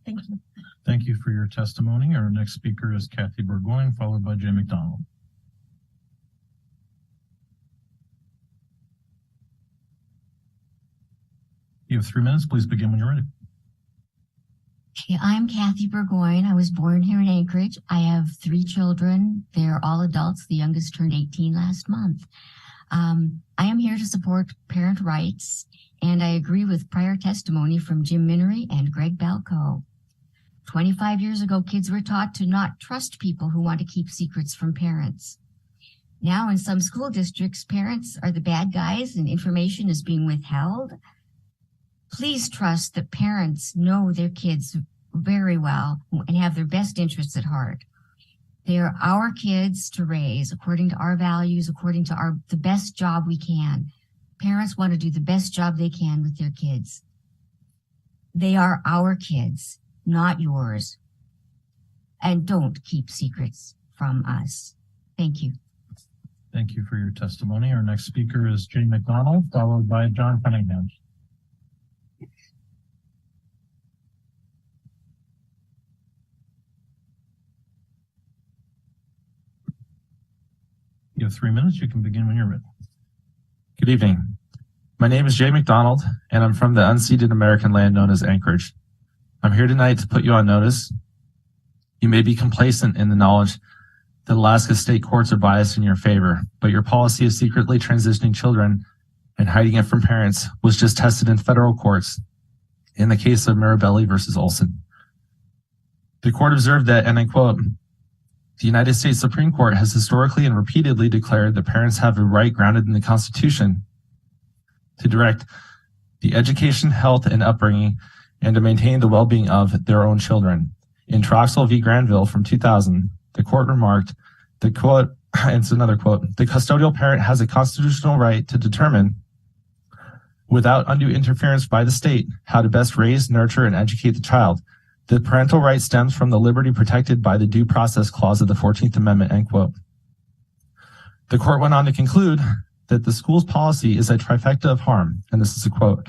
Thank you. Thank you for your testimony. Our next speaker is Kathy Burgoyne, followed by Jay McDonald. You have 3 minutes. Please begin when you're ready. Okay, I'm Kathy Burgoyne. I was born here in Anchorage. I have 3 children. They're all adults. The youngest turned 18 last month. I am here to support parent rights, and I agree with prior testimony from Jim Minery and Greg Balco. 25 years ago, kids were taught to not trust people who want to keep secrets from parents. Now, in some school districts, parents are the bad guys and information is being withheld. Please trust that parents know their kids very well and have their best interests at heart. They are our kids to raise according to our values, according to the best job we can. Parents want to do the best job they can with their kids. They are our kids, not yours. And don't keep secrets from us. Thank you. Thank you for your testimony. Our next speaker is Jay McDonald, followed by John Cunningham. You have 3 minutes. You can begin when you're ready. Good evening. My name is Jay McDonald, and I'm from the unceded American land known as Anchorage. I'm here tonight to put you on notice. You may be complacent in the knowledge that Alaska state courts are biased in your favor, but your policy of secretly transitioning children and hiding it from parents was just tested in federal courts in the case of Mirabelli versus Olson. The court observed that, and I quote, "The United States Supreme Court has historically and repeatedly declared that parents have a right grounded in the Constitution to direct the education, health, and upbringing and to maintain the well-being of their own children. In Troxel v. Granville from 2000, the court remarked, the quote, and it's another quote, "The custodial parent has a constitutional right to determine, without undue interference by the state, how to best raise, nurture, and educate the child. The parental right stems from the liberty protected by the Due Process Clause of the 14th Amendment," end quote. The court went on to conclude that the school's policy is a trifecta of harm, and this is a quote,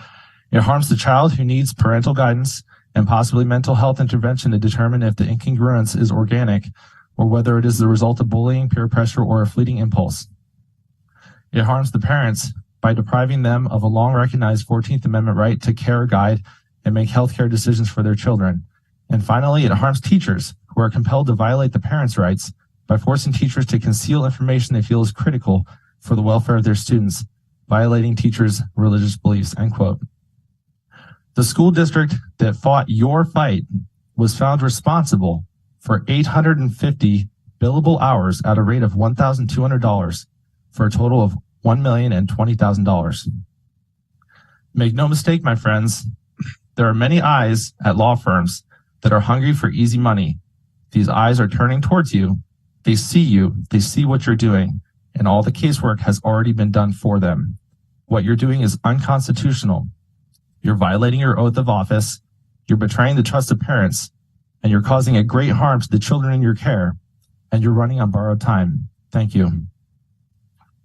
"It harms the child who needs parental guidance and possibly mental health intervention to determine if the incongruence is organic or whether it is the result of bullying, peer pressure, or a fleeting impulse. It harms the parents by depriving them of a long recognized 14th Amendment right to care, guide, and make healthcare decisions for their children. And finally, it harms teachers who are compelled to violate the parents' rights by forcing teachers to conceal information they feel is critical for the welfare of their students, violating teachers' religious beliefs, end quote. The school district that fought your fight was found responsible for 850 billable hours at a rate of $1,200 for a total of $1,020,000. Make no mistake, my friends, there are many eyes at law firms that are hungry for easy money. These eyes are turning towards you. They see what you're doing, and all the casework has already been done for them. What you're doing is unconstitutional. You're violating your oath of office. You're betraying the trust of parents, and you're causing a great harm to the children in your care, and you're running on borrowed time. Thank you.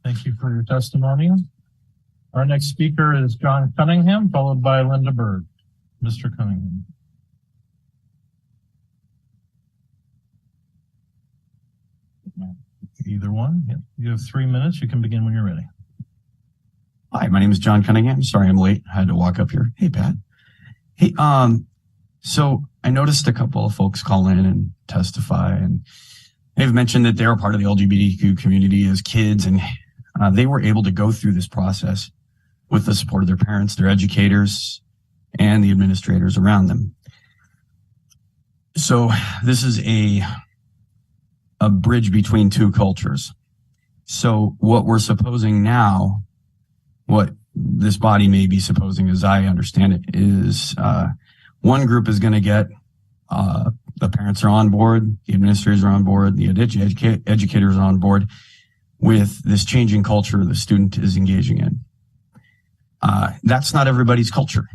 Thank you for your testimony. Our next speaker is John Cunningham, followed by Linda Berg. Mr. Cunningham. Either one. Yep. You have 3 minutes. You can begin when you're ready. Hi, my name is John Cunningham. Sorry I'm late. I had to walk up here. Hey, Pat. Hey, so I noticed a couple of folks call in and testify, and they've mentioned that they're part of the LGBTQ community as kids, and they were able to go through this process with the support of their parents, their educators, and the administrators around them. So this is a bridge between two cultures. So what we're supposing now, what this body may be supposing, as I understand it, is one group is going to get the parents are on board, the administrators are on board, the educators are on board with this changing culture the student is engaging in. That's not everybody's culture,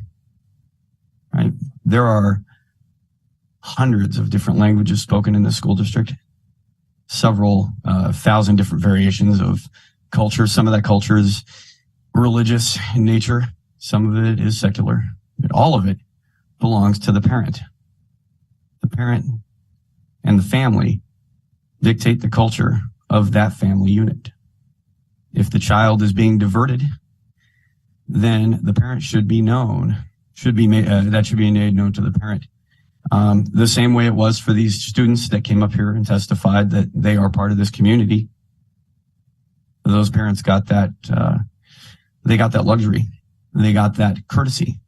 right? There are hundreds of different languages spoken in the school district, several thousand different variations of culture. Some of that culture is religious in nature. Some of it is secular, but all of it belongs to the parent. The parent and the family dictate the culture of that family unit. If the child is being diverted, then the parent should be known, that should be made known to the parent. The same way it was for these students that came up here and testified that they are part of this community. Those parents got that, they got that luxury. They got that courtesy.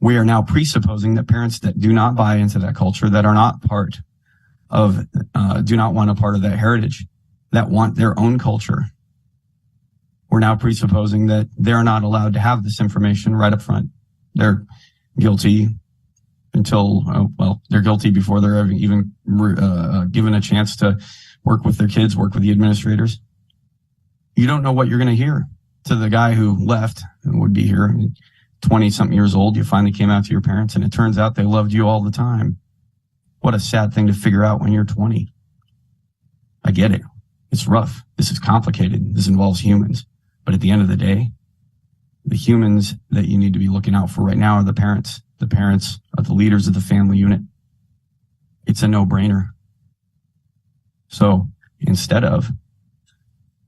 We are now presupposing that parents that do not buy into that culture, that are not part of, do not want a part of that heritage, that want their own culture, we're now presupposing that they're not allowed to have this information right up front. They're guilty until, they're guilty before they're even given a chance to work with their kids, work with the administrators. You don't know what you're going to hear to the guy who left and would be here, 20-something years old. You finally came out to your parents, and it turns out they loved you all the time. What a sad thing to figure out when you're 20. I get it. It's rough. This is complicated. This involves humans. But at the end of the day, the humans that you need to be looking out for right now are the parents. The parents are the leaders of the family unit. It's a no-brainer. So instead of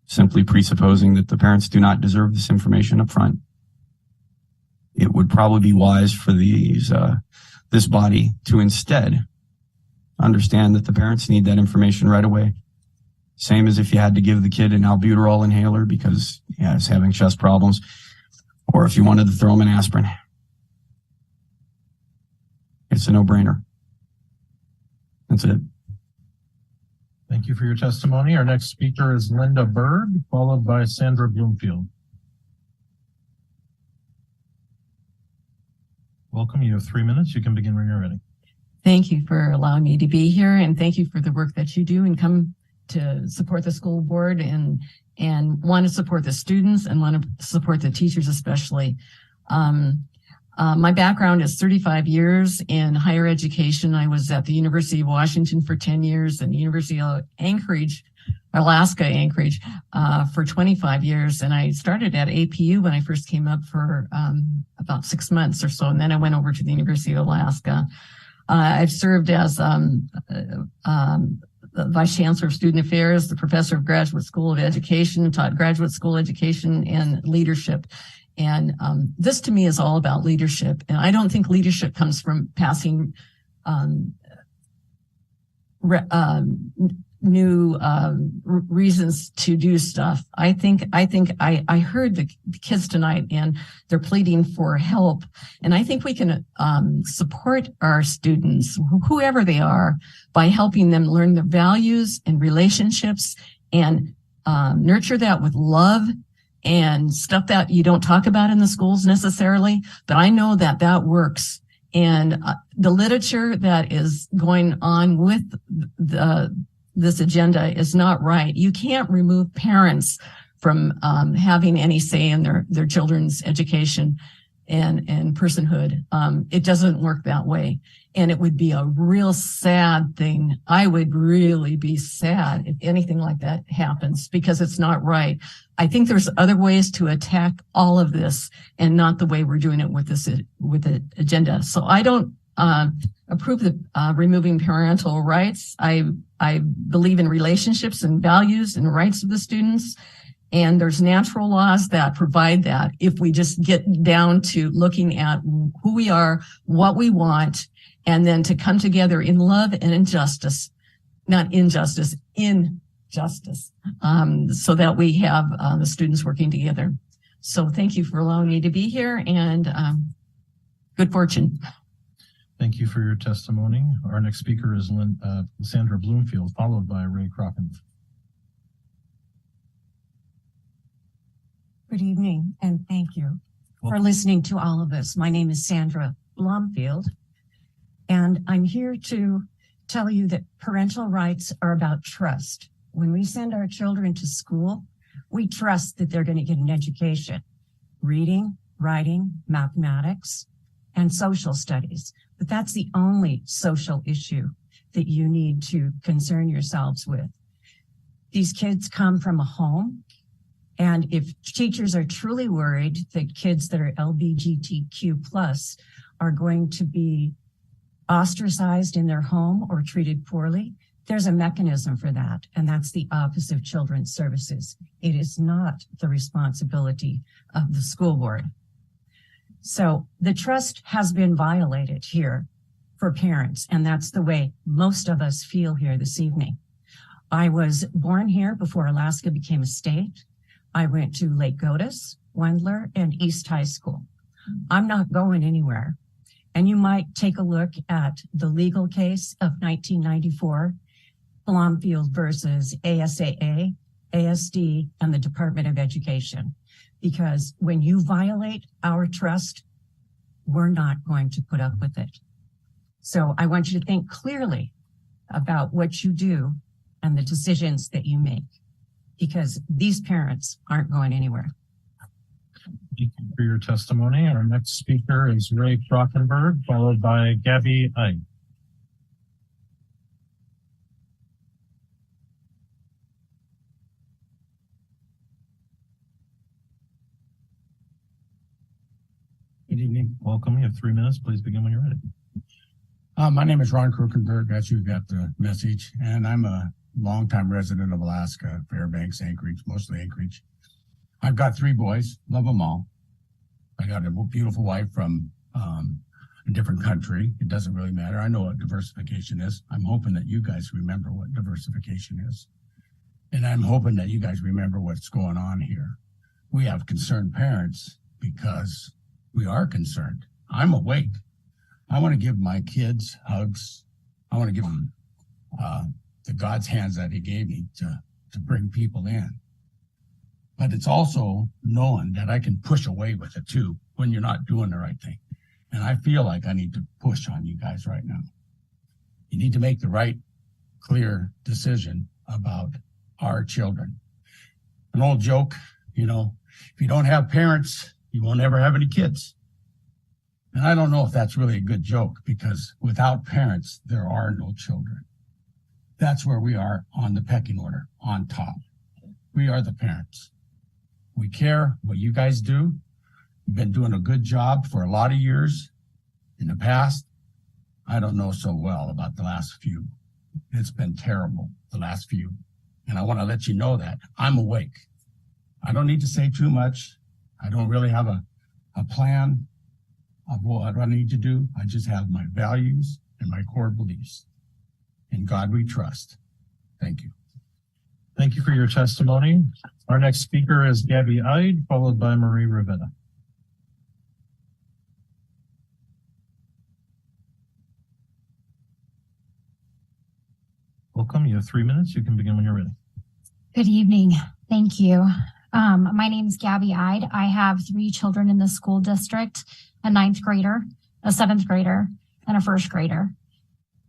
simply presupposing that the parents do not deserve this information up front, it would probably be wise for this body to instead understand that the parents need that information right away. Same as if you had to give the kid an albuterol inhaler because he's having chest problems, or if you wanted to throw him an aspirin. It's a no-brainer. That's it. Thank you for your testimony. Our next speaker is Linda Berg, followed by Sandra Bloomfield. Welcome. You have 3 minutes. You can begin when you're ready. Thank you for allowing me to be here, and thank you for the work that you do and come to support the school board and want to support the students and want to support the teachers especially. My background is 35 years in higher education. I was at the University of Washington for 10 years and the University of Anchorage, Alaska Anchorage, for 25 years. And I started at APU when I first came up for about 6 months or so. And then I went over to the University of Alaska. I've served as the Vice Chancellor of Student Affairs, the Professor of Graduate School of Education, taught graduate school education and leadership. And this to me is all about leadership. And I don't think leadership comes from passing new reasons to do stuff. I heard the kids tonight and they're pleading for help. And I think we can support our students, whoever they are, by helping them learn their values and relationships and nurture that with love and stuff that you don't talk about in the schools necessarily. But I know that that works. And the literature that is going on with this agenda is not right. You can't remove parents from having any say in their children's education and personhood. It doesn't work that way. And it would be a real sad thing. I would really be sad if anything like that happens because it's not right. I think there's other ways to attack all of this and not the way we're doing it with the agenda. So I don't approve of removing parental rights. I believe in relationships and values and rights of the students. And there's natural laws that provide that if we just get down to looking at who we are, what we want, and then to come together in love and injustice, not injustice, in justice, so that we have the students working together. So thank you for allowing me to be here and good fortune. Thank you for your testimony. Our next speaker is Sandra Bloomfield, followed by Ray Crocken. Good evening, and thank you for listening to all of us. My name is Sandra Bloomfield, and I'm here to tell you that parental rights are about trust. When we send our children to school, we trust that they're going to get an education, reading, writing, mathematics, and social studies. But that's the only social issue that you need to concern yourselves with. These kids come from a home, and if teachers are truly worried that kids that are LGBTQ plus are going to be ostracized in their home or treated poorly, there's a mechanism for that, and that's the Office of Children's Services. It is not the responsibility of the school board. So the trust has been violated here for parents, and that's the way most of us feel here this evening. I was born here before Alaska became a state. I went to Lake Otis, Wendler, and East High School. I'm not going anywhere. And you might take a look at the legal case of 1994, Blomfield versus ASAA, ASD, and the Department of Education. Because when you violate our trust, we're not going to put up with it. So I want you to think clearly about what you do and the decisions that you make, because these parents aren't going anywhere. Thank you for your testimony. Our next speaker is Ray Krockenberg, followed by Gabby Ike. Good evening. Welcome. You have 3 minutes. Please begin when you're ready. My name is Ron Krukenberg, as you got the message, and I'm a longtime resident of Alaska, Fairbanks, Anchorage, mostly Anchorage. I've got 3 boys, love them all. I got a beautiful wife from a different country. It doesn't really matter. I know what diversification is. I'm hoping that you guys remember what diversification is. And I'm hoping that you guys remember what's going on here. We have concerned parents because we are concerned. I'm awake. I want to give my kids hugs. I want to give them the God's hands that he gave me to bring people in. But it's also knowing that I can push away with it too when you're not doing the right thing. And I feel like I need to push on you guys right now. You need to make the right, clear decision about our children. An old joke, you know, if you don't have parents, you won't ever have any kids. And I don't know if that's really a good joke, because without parents, there are no children. That's where we are on the pecking order, on top. We are the parents. We care what you guys do. You've been doing a good job for a lot of years in the past. I don't know so well about the last few. It's been terrible the last few. And I want to let you know that I'm awake. I don't need to say too much. I don't really have a plan of what I need to do. I just have my values and my core beliefs. In God we trust. Thank you. Thank you for your testimony. Our next speaker is Gabby Ide, followed by Marie Rivera. Welcome. You have 3 minutes. You can begin when you're ready. Good evening. Thank you. My name is Gabby Ide. I have 3 children in the school district, a 9th grader, a 7th grader, and a 1st grader.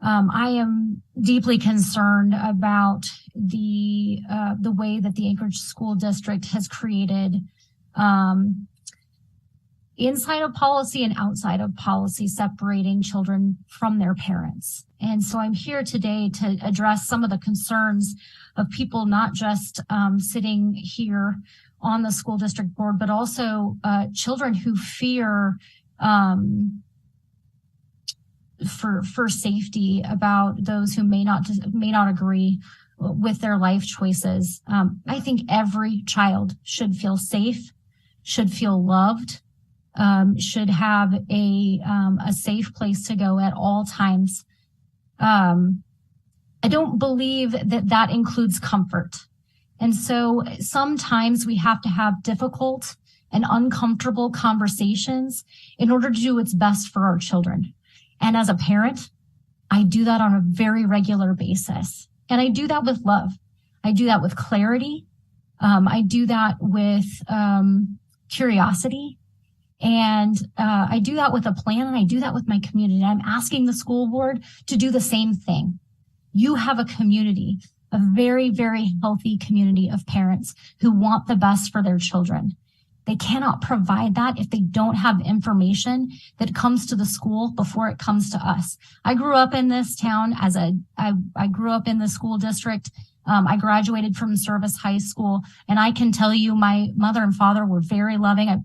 I am deeply concerned about the way that the Anchorage School District has created inside of policy and outside of policy, separating children from their parents. And so I'm here today to address some of the concerns of people, not just sitting here on the school district board, but also children who fear for safety about those who may not agree with their life choices. I think every child should feel safe, should feel loved, should have a safe place to go at all times. I don't believe that includes comfort. And so sometimes we have to have difficult and uncomfortable conversations in order to do what's best for our children. And as a parent, I do that on a very regular basis. And I do that with love. I do that with clarity. I do that with curiosity. And I do that with a plan, and I do that with my community. I'm asking the school board to do the same thing. You have a community, a very, very healthy community of parents who want the best for their children. They cannot provide that if they don't have information that comes to the school before it comes to us. I grew up in this town I grew up in the school district. I graduated from Service High School, and I can tell you my mother and father were very loving.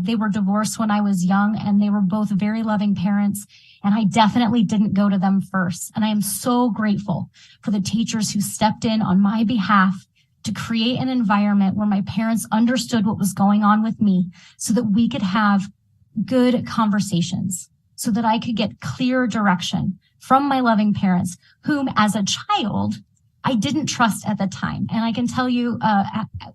They were divorced when I was young, and they were both very loving parents. And I definitely didn't go to them first. And I am so grateful for the teachers who stepped in on my behalf to create an environment where my parents understood what was going on with me so that we could have good conversations, so that I could get clear direction from my loving parents, whom as a child, I didn't trust at the time. And I can tell you,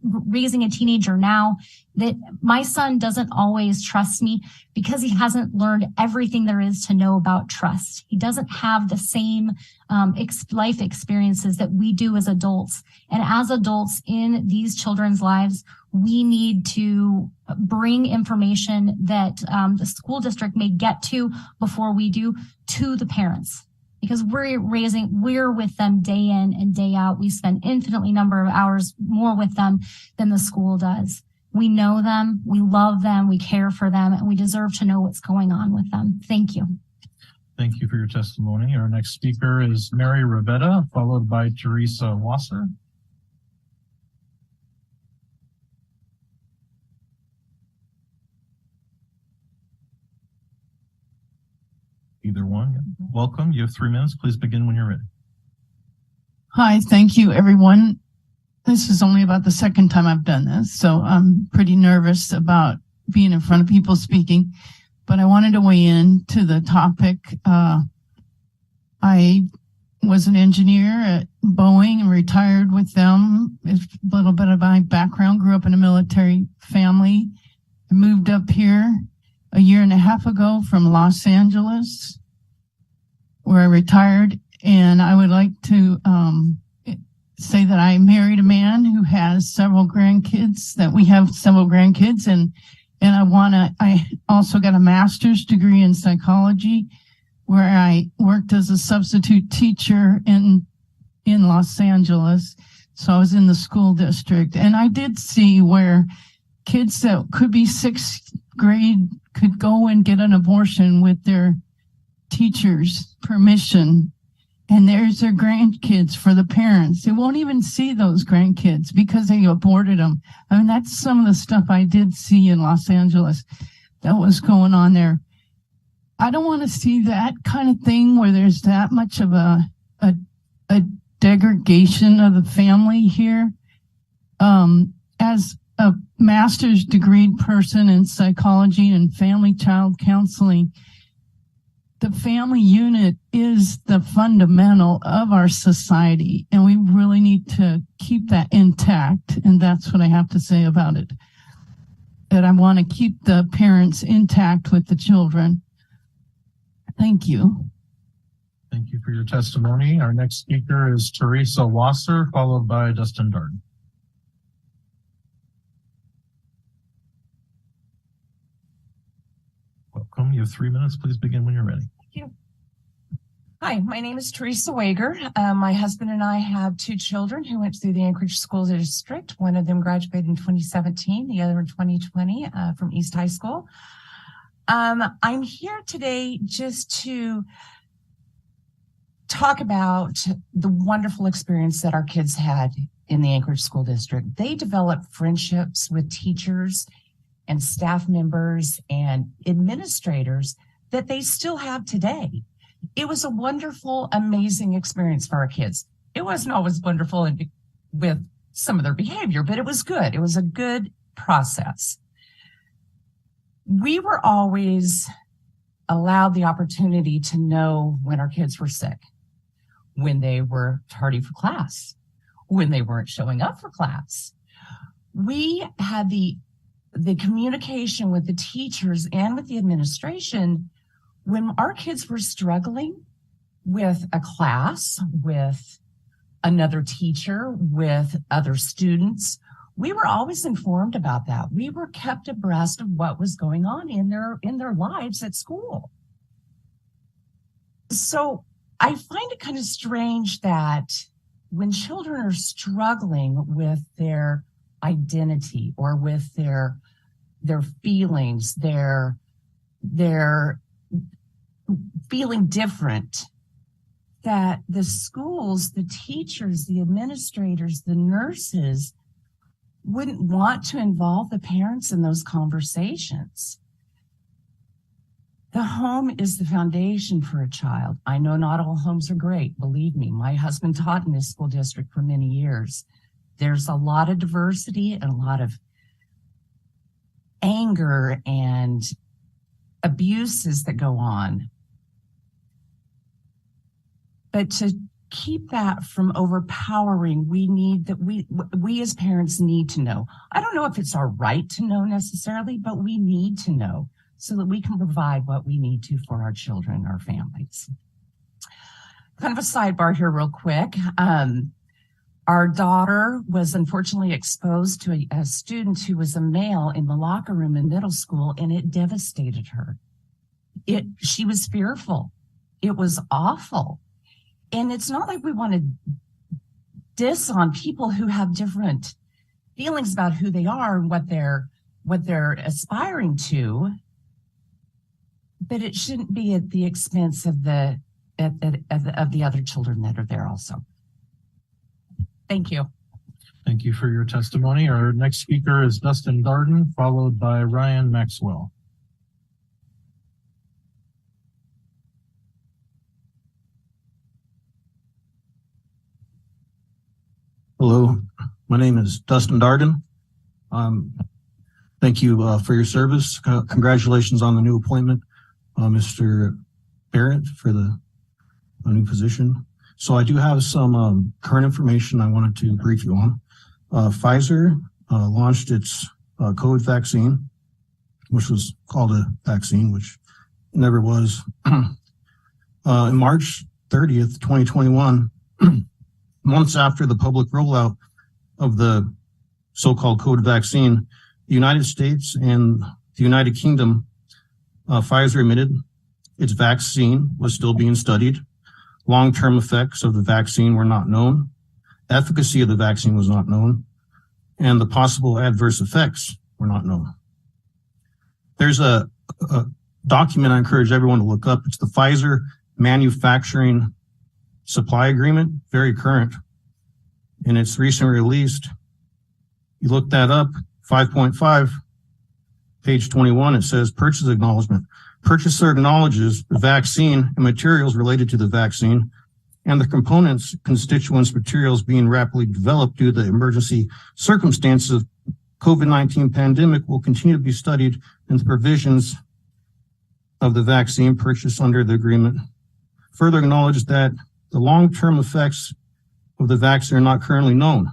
raising a teenager now, that my son doesn't always trust me because he hasn't learned everything there is to know about trust. He doesn't have the same life experiences that we do as adults. And as adults in these children's lives, we need to bring information that the school district may get to before we do to the parents. Because we're with them day in and day out. We spend infinitely number of hours more with them than the school does. We know them, we love them, we care for them, and we deserve to know what's going on with them. Thank you. Thank you for your testimony. Our next speaker is Mary Rivera, followed by Teresa Wasser. Either one. Welcome. You have 3 minutes. Please begin when you're ready. Hi, thank you, everyone. This is only about the second time I've done this, so I'm pretty nervous about being in front of people speaking, but I wanted to weigh in to the topic. I was an engineer at Boeing and retired with them. It's a little bit of my background. Grew up in a military family. I moved up here a year and a half ago from Los Angeles, where I retired. And I would like to say that I married a man who has several grandkids, that we have several grandkids. And I also got a master's degree in psychology, where I worked as a substitute teacher in Los Angeles. So I was in the school district, and I did see where kids that could be 6th grade could go and get an abortion with their teacher's permission. And there's their grandkids for the parents. They won't even see those grandkids because they aborted them. I mean, that's some of the stuff I did see in Los Angeles that was going on there. I don't want to see that kind of thing where there's that much of a a degradation of the family here. As a master's degree person in psychology and family child counseling, the family unit is the fundamental of our society, and we really need to keep that intact. And that's what I have to say about it. That I want to keep the parents intact with the children. Thank you. Thank you for your testimony. Our next speaker is Teresa Wasser, followed by Dustin Darden. Welcome. You have 3 minutes. Please begin when you're ready. Thank you. Hi, my name is Teresa Wager. My husband and I have 2 children who went through the Anchorage School District. One of them graduated in 2017, the other in 2020 from East High School. I'm here today just to talk about the wonderful experience that our kids had in the Anchorage School District. They developed friendships with teachers and staff members and administrators that they still have today. It was a wonderful, amazing experience for our kids. It wasn't always wonderful with some of their behavior, but it was good. It was a good process. We were always allowed the opportunity to know when our kids were sick, when they were tardy for class, when they weren't showing up for class. We had the communication with the teachers and with the administration when our kids were struggling with a class, with another teacher, with other students. We were always informed about that. We were kept abreast of what was going on in their lives at school. So I find it kind of strange that when children are struggling with their identity or with their feelings, they're feeling different, that the schools, the teachers, the administrators, the nurses wouldn't want to involve the parents in those conversations. The home is the foundation for a child. I know not all homes are great. Believe me, my husband taught in this school district for many years. There's a lot of diversity and a lot of anger and abuses that go on. But to keep that from overpowering, we as parents need to know. I don't know if it's our right to know necessarily, but we need to know so that we can provide what we need to for our children and our families. Kind of a sidebar here real quick. Our daughter was unfortunately exposed to a student who was a male in the locker room in middle school, and it devastated her. She was fearful. It was awful. And it's not like we want to diss on people who have different feelings about who they are and what they're aspiring to, but it shouldn't be at the expense of the other children that are there also. Thank you. Thank you for your testimony. Our next speaker is Dustin Darden, followed by Ryan Maxwell. Hello, my name is Dustin Darden. Thank you for your service. Congratulations on the new appointment, Mr. Barrett, for the new position. So I do have some current information I wanted to brief you on. Pfizer launched its COVID vaccine, which was called a vaccine, which never was. In March 30th, 2021, months after the public rollout of the so-called COVID vaccine, the United States and the United Kingdom, Pfizer admitted its vaccine was still being studied. Long-term effects of the vaccine were not known. Efficacy of the vaccine was not known. And the possible adverse effects were not known. There's a document I encourage everyone to look up. It's the Pfizer Manufacturing Supply Agreement, very current, and it's recently released. You look that up, 5.5, page 21, it says purchase acknowledgement. Purchaser acknowledges the vaccine and materials related to the vaccine and the components, constituents, materials being rapidly developed due to the emergency circumstances of COVID-19 pandemic will continue to be studied in the provisions of the vaccine purchased under the agreement. Further acknowledge that the long-term effects of the vaccine are not currently known,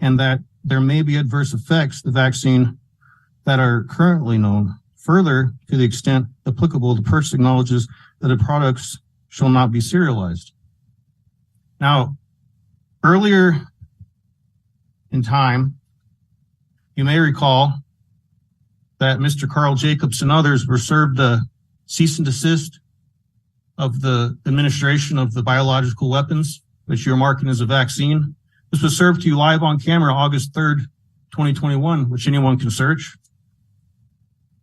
and that there may be adverse effects of the vaccine that are currently known. Further, to the extent applicable, the purchase acknowledges that the products shall not be serialized. Now, earlier in time, you may recall that Mr. Carl Jacobs and others were served a cease and desist of the administration of the biological weapons, which you're marking as a vaccine. This was served to you live on camera August 3rd, 2021, which anyone can search.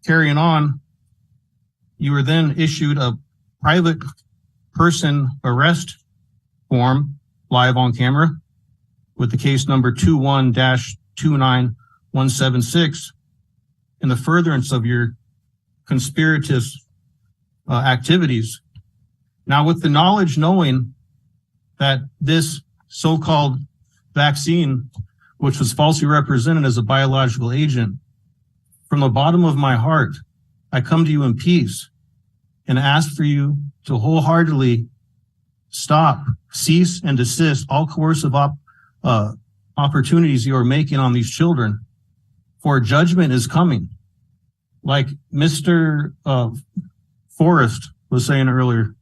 Carrying on, you were then issued a private person arrest form live on camera with the case number 21-29176 in the furtherance of your conspirative activities. Now, with the knowledge knowing that this so-called vaccine, which was falsely represented as a biological agent, from the bottom of my heart, I come to you in peace and ask for you to wholeheartedly stop, cease, and desist all coercive opportunities you are making on these children, for judgment is coming. Like Mr. Forrest was saying earlier,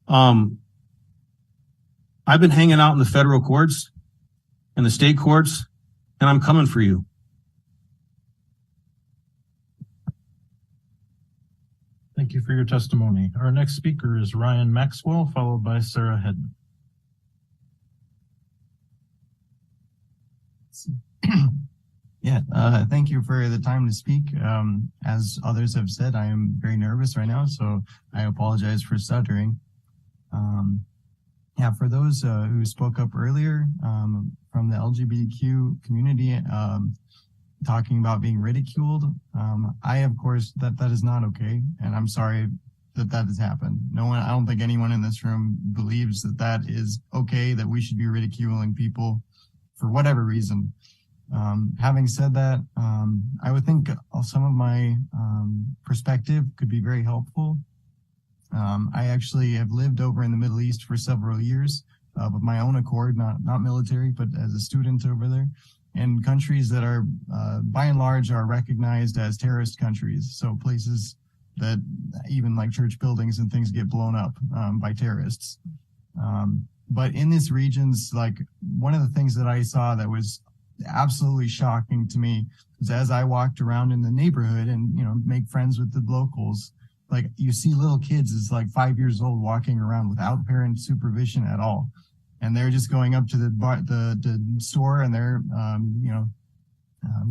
I've been hanging out in the federal courts and the state courts, and I'm coming for you. Thank you for your testimony. Our next speaker is Ryan Maxwell, followed by Sarah Hedman. Thank you for the time to speak. As others have said, I am very nervous right now, so I apologize for stuttering. For those who spoke up earlier from the LGBTQ community, talking about being ridiculed, I, of course, that is not okay, and I'm sorry that has happened. I don't think anyone in this room believes that is okay, that we should be ridiculing people for whatever reason. Having said that, I would think some of my perspective could be very helpful. I actually have lived over in the Middle East for several years, of my own accord, not military, but as a student over there, in countries that are, by and large, are recognized as terrorist countries. So places that even like church buildings and things get blown up by terrorists. But in these regions, like one of the things that I saw that was absolutely shocking to me is as I walked around in the neighborhood and, make friends with the locals, like you see little kids is like 5 years old walking around without parent supervision at all. And they're just going up to the store and they're,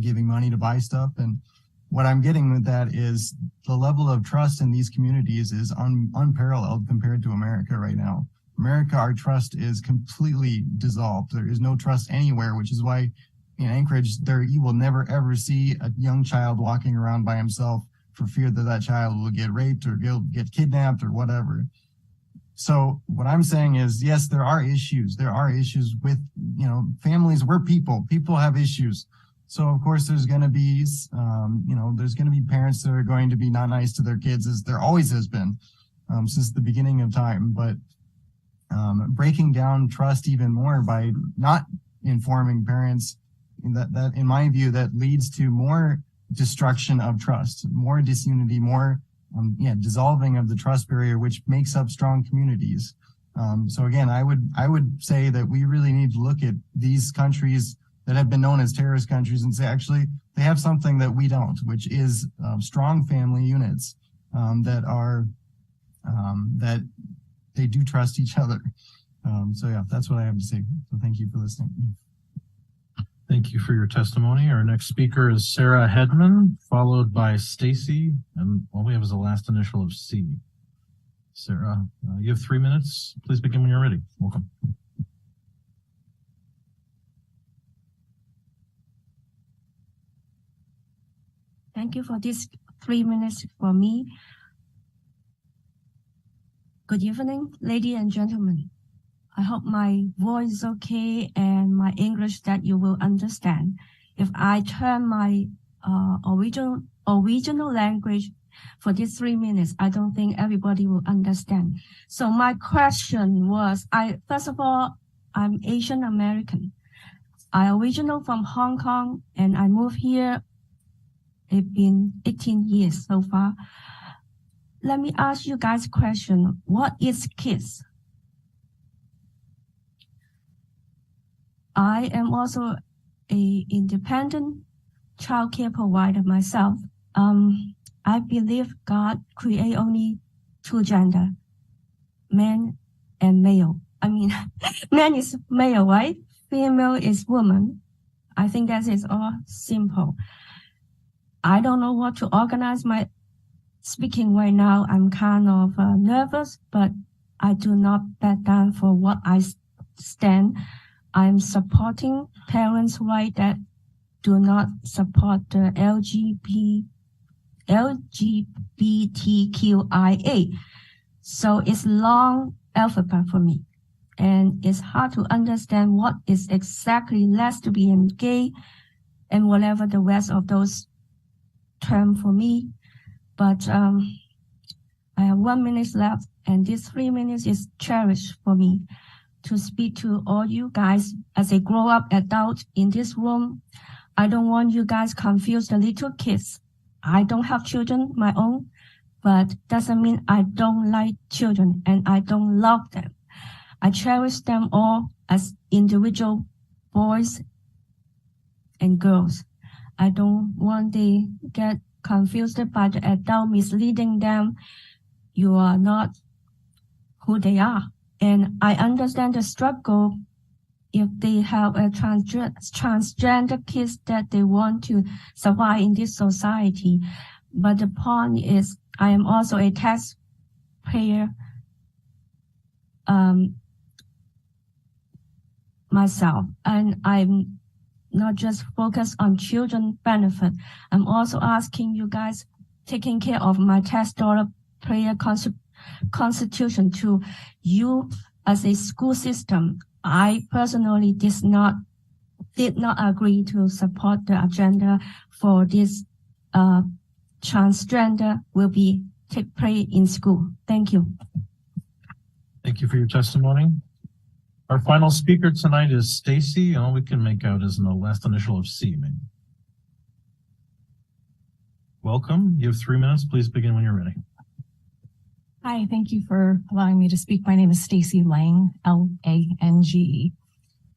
giving money to buy stuff. And what I'm getting with that is the level of trust in these communities is unparalleled compared to America right now. America, our trust is completely dissolved. There is no trust anywhere, which is why in Anchorage, you will never ever see a young child walking around by himself for fear that that child will get raped or get kidnapped or whatever. So what I'm saying is, yes, there are issues. There are issues with, families. We're people. People have issues. So of course there's going to be, there's going to be parents that are going to be not nice to their kids, as there always has been since the beginning of time. But breaking down trust even more by not informing parents, that in my view, that leads to more destruction of trust, more disunity, more dissolving of the trust barrier, which makes up strong communities. So again, I would say that we really need to look at these countries that have been known as terrorist countries and say, actually, they have something that we don't, which is strong family units that they do trust each other. That's what I have to say. So thank you for listening. Thank you for your testimony. Our next speaker is Sarah Hedman, followed by Stacy, and all we have is the last initial of C. Sarah, you have 3 minutes. Please begin when you're ready. Welcome. Thank you for this 3 minutes for me. Good evening, ladies and gentlemen. I hope my voice is okay and my English that you will understand. If I turn my original language for these 3 minutes, I don't think everybody will understand. So my question was, first of all, I'm Asian American. I original from Hong Kong and I moved here. It's been 18 years so far. Let me ask you guys a question. What is KISS? I am also a independent childcare provider myself. I believe God create only 2 gender, man and male. I mean, man is male, right? Female is woman. I think that is all simple. I don't know what to organize my speaking right now. I'm kind of nervous, but I do not back down for what I stand. I'm supporting parents' right that do not support the LGBTQIA. So it's long alphabet for me. And it's hard to understand what is exactly lesbian, gay, and whatever the rest of those terms for me. But I have 1 minute left, and this 3 minutes is cherished for me to speak to all you guys as a grown-up adult in this room. I don't want you guys confuse the little kids. I don't have children my own, but doesn't mean I don't like children and I don't love them. I cherish them all as individual boys and girls. I don't want they get confused by the adult misleading them. You are not who they are. And I understand the struggle if they have a transgender kids that they want to survive in this society. But the point is, I am also a taxpayer myself, and I'm not just focused on children benefit. I'm also asking you guys taking care of my taxpayer constitution to you as a school system. I personally did not agree to support the agenda for this transgender will be take place in school. Thank you. Thank you for your testimony. Our final speaker tonight is Stacy. All we can make out is the last initial of C, maybe. Welcome. You have 3 minutes. Please begin when you're ready. Hi, thank you for allowing me to speak. My name is Stacy Lang, Lange.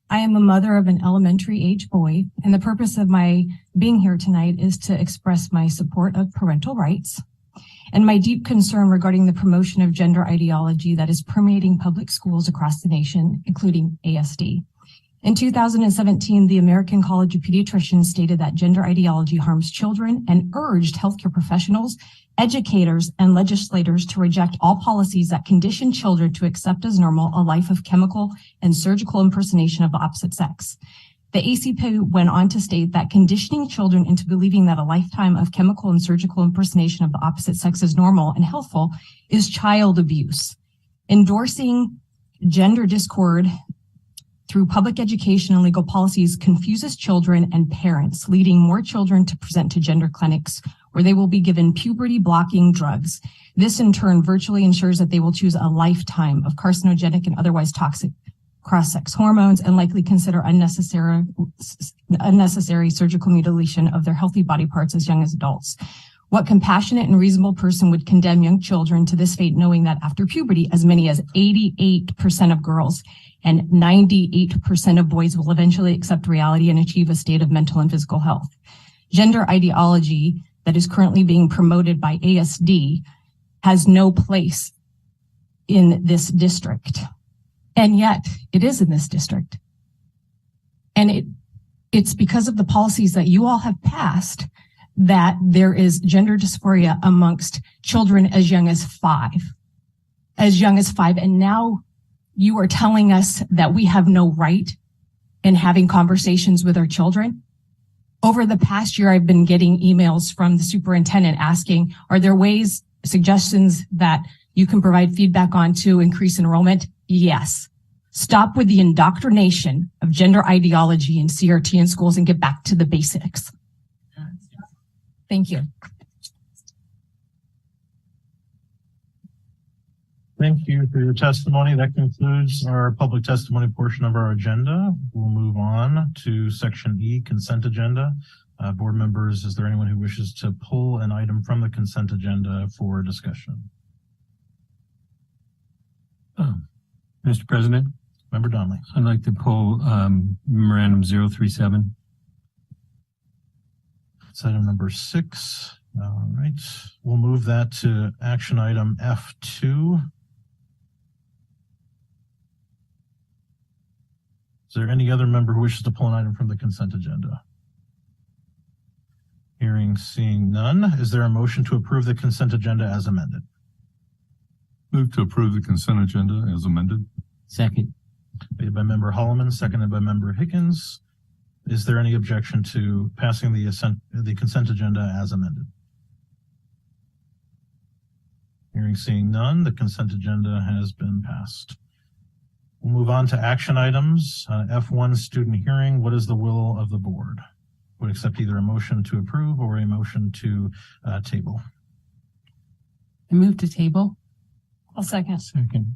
I am a mother of an elementary age boy, and the purpose of my being here tonight is to express my support of parental rights and my deep concern regarding the promotion of gender ideology that is permeating public schools across the nation, including ASD. In 2017, the American College of Pediatricians stated that gender ideology harms children and urged healthcare professionals, educators, and legislators to reject all policies that condition children to accept as normal a life of chemical and surgical impersonation of the opposite sex. The ACP went on to state that conditioning children into believing that a lifetime of chemical and surgical impersonation of the opposite sex is normal and healthful is child abuse. Endorsing gender discord through public education and legal policies confuses children and parents, leading more children to present to gender clinics where they will be given puberty blocking drugs. This in turn virtually ensures that they will choose a lifetime of carcinogenic and otherwise toxic cross-sex hormones and likely consider unnecessary surgical mutilation of their healthy body parts as young as adults. What compassionate and reasonable person would condemn young children to this fate, knowing that after puberty, as many as 88% of girls and 98% of boys will eventually accept reality and achieve a state of mental and physical health? Gender ideology that is currently being promoted by ASD has no place in this district. And yet it is in this district. And it's because of the policies that you all have passed that there is gender dysphoria amongst children as young as 5. And now you are telling us that we have no right in having conversations with our children. Over the past year, I've been getting emails from the superintendent asking, are there ways, suggestions that you can provide feedback on to increase enrollment? Yes. Stop with the indoctrination of gender ideology and CRT in schools and get back to the basics. Thank you. Thank you for your testimony. That concludes our public testimony portion of our agenda. We'll move on to section E, consent agenda. Board members, is there anyone who wishes to pull an item from the consent agenda for discussion? Mr. President, Member Donnelly. I'd like to pull memorandum 037. It's item number 6. All right. We'll move that to action item F2. Is there any other member who wishes to pull an item from the consent agenda? Seeing none. Is there a motion to approve the consent agenda as amended? Move to approve the consent agenda as amended. Second. Made by Member Holloman, seconded by Member Higgins. Is there any objection to passing the consent agenda as amended? Seeing none, the consent agenda has been passed. We'll move on to action items. F1 student hearing. What is the will of the board? Would accept either a motion to approve or a motion to table. I move to table. I'll second. Second.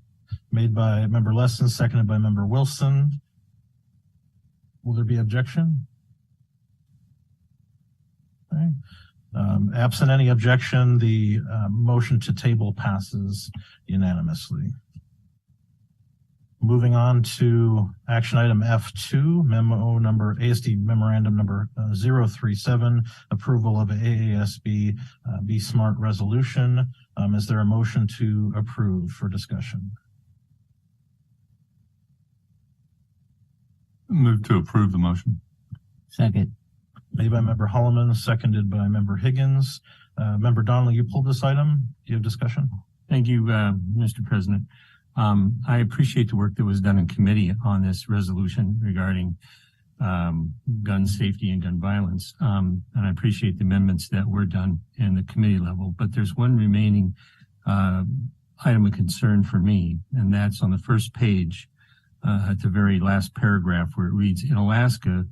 Made by Member Lesson, seconded by Member Wilson. Will there be objection? Okay. Absent any objection, the motion to table passes unanimously. Moving on to action item F2, ASD memorandum number 037, approval of AASB Be Smart resolution. Is there a motion to approve for discussion? Move to approve the motion. Second. Made by Member Holloman, seconded by Member Higgins. Member Donnelly, you pulled this item. Do you have discussion? Thank you, Mr. President. I appreciate the work that was done in committee on this resolution regarding gun safety and gun violence. And I appreciate the amendments that were done in the committee level. But there's one remaining item of concern for me, and that's on the first page at the very last paragraph where it reads, in Alaska,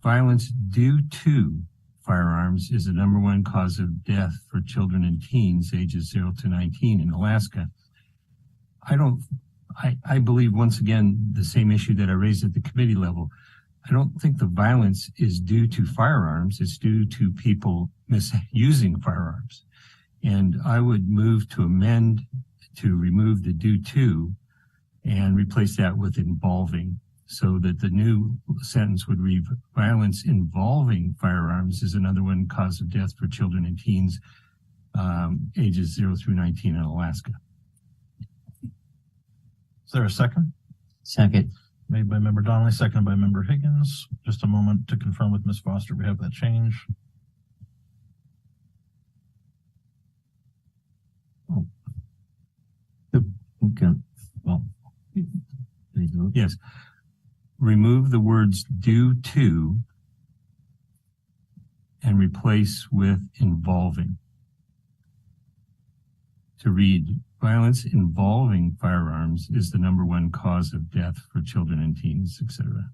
violence due to firearms is the #1 cause of death for children and teens ages 0 to 19 in Alaska. I believe, once again, the same issue that I raised at the committee level. I don't think the violence is due to firearms. It's due to people misusing firearms. And I would move to amend to remove the due to and replace that with involving, so that the new sentence would read, violence involving firearms is another one cause of death for children and teens ages 0 through 19 in Alaska. Is there a second? Second. Made by Member Donnelly, seconded by Member Higgins. Just a moment to confirm with Ms. Foster we have that change. Okay. Well, yes. Remove the words due to and replace with involving. To read, violence involving firearms is the #1 cause of death for children and teens, etc.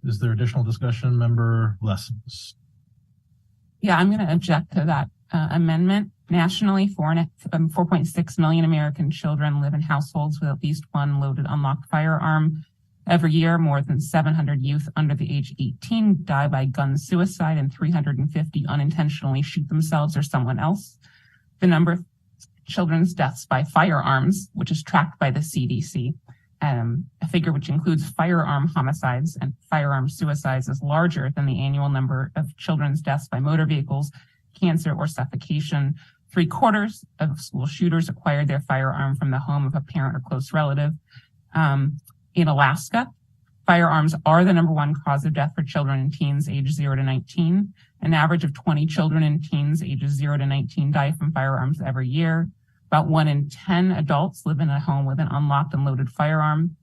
Is there additional discussion? Member Lessons. Yeah, I'm going to object to that amendment. Nationally, 4.6 million American children live in households with at least one loaded unlocked firearm. Every year, more than 700 youth under the age 18 die by gun suicide, and 350 unintentionally shoot themselves or someone else. The number of children's deaths by firearms, which is tracked by the CDC, a figure which includes firearm homicides and firearm suicides, is larger than the annual number of children's deaths by motor vehicles, cancer, or suffocation. 3/4 of school shooters acquired their firearm from the home of a parent or close relative. In Alaska, firearms are the #1 cause of death for children and teens aged 0 to 19. An average of 20 children and teens ages 0 to 19 die from firearms every year. About 1 in 10 adults live in a home with an unlocked and loaded firearm.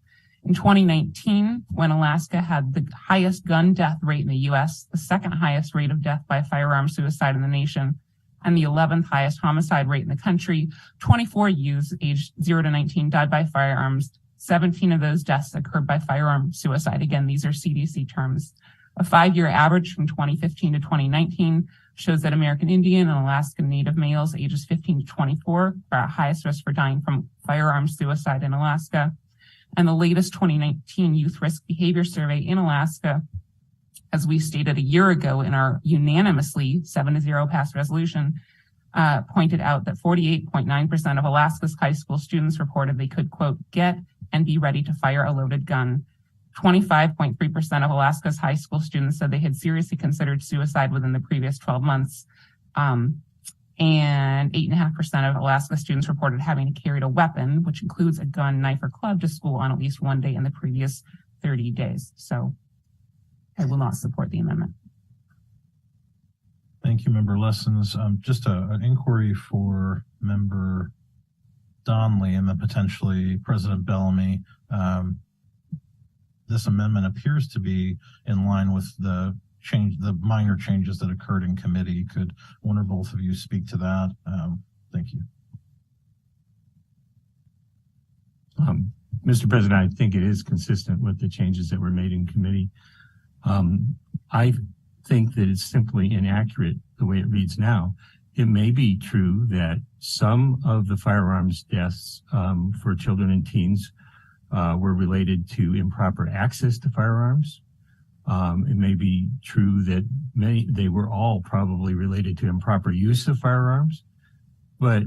In 2019, when Alaska had the highest gun death rate in the U.S., the second highest rate of death by firearm suicide in the nation, and the 11th highest homicide rate in the country, 24 youths aged 0 to 19 died by firearms. 17 of those deaths occurred by firearm suicide. Again, these are CDC terms. A 5-year average from 2015 to 2019 shows that American Indian and Alaskan Native males ages 15 to 24 are at highest risk for dying from firearm suicide in Alaska. And the latest 2019 Youth Risk Behavior Survey in Alaska, as we stated a year ago in our unanimously 7-0 passed resolution, pointed out that 48.9% of Alaska's high school students reported they could, quote, get and be ready to fire a loaded gun. 25.3% of Alaska's high school students said they had seriously considered suicide within the previous 12 months. And 8.5% of Alaska students reported having carried a weapon, which includes a gun, knife, or club, to school on at least one day in the previous 30 days. So I will not support the amendment. Thank you, Member Lessons. Just an inquiry for Member Donnelly and then potentially President Bellamy. This amendment appears to be in line with the minor changes that occurred in committee. Could one or both of you speak to that? Thank you. Mr. President, I think it is consistent with the changes that were made in committee. I think that it's simply inaccurate the way it reads now. It may be true that some of the firearms deaths for children and teens were related to improper access to firearms. It may be true that they were all probably related to improper use of firearms, but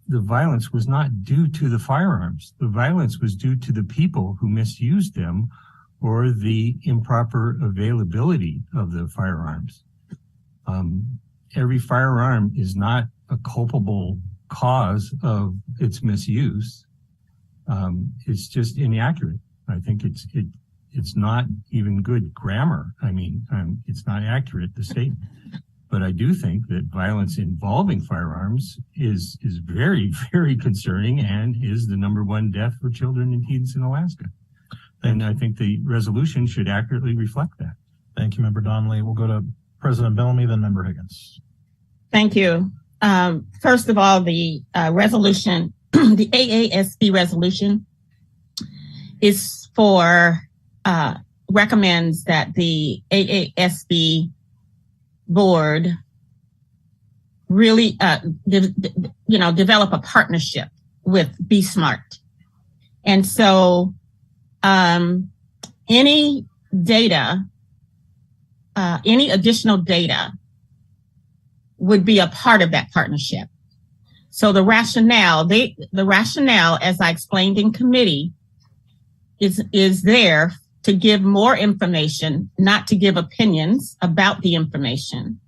the violence was not due to the firearms. The violence was due to the people who misused them or the improper availability of the firearms. Every firearm is not a culpable cause of its misuse. It's just inaccurate. I think it's not even good grammar. I mean, it's not accurate, the statement. But I do think that violence involving firearms is very, very concerning and is the #1 death for children and teens in Alaska. And I think the resolution should accurately reflect that. Thank you, Member Donnelly. We'll go to President Bellamy, then Member Higgins. Thank you. First of all, the resolution, the AASB resolution is recommends that the AASB board really, develop a partnership with Be Smart. And so, any data, any additional data would be a part of that partnership. So the rationale, as I explained in committee, is there to give more information, not to give opinions about the information.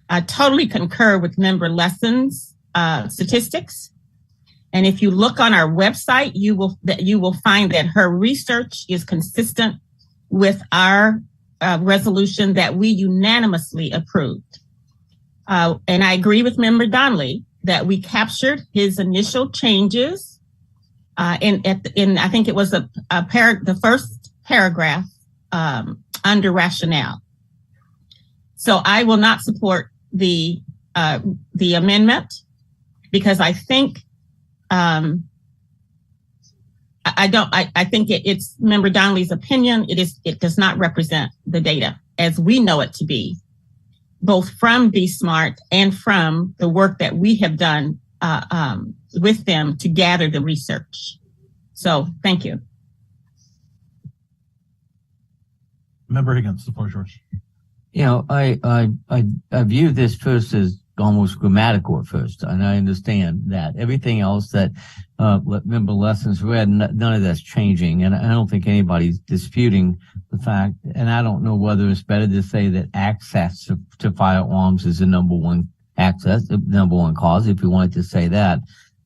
I totally concur with Member Lessons' statistics. And if you look on our website, you will find that her research is consistent with our resolution that we unanimously approved. And I agree with Member Donnelly that we captured his initial changes in I think it was the first paragraph under rationale. So I will not support the amendment because I think I think it's Member Donnelly's opinion. It does not represent the data as we know it to be, both from Be Smart and from the work that we have done with them to gather the research. So thank you. Member Higgins, the floor is yours. You know, I view this first as almost grammatical at first, and I understand that. Everything else that Member Lessons read, none of that's changing, and I don't think anybody's disputing the fact, and I don't know whether it's better to say that access to firearms is the #1 cause, if you wanted to say that.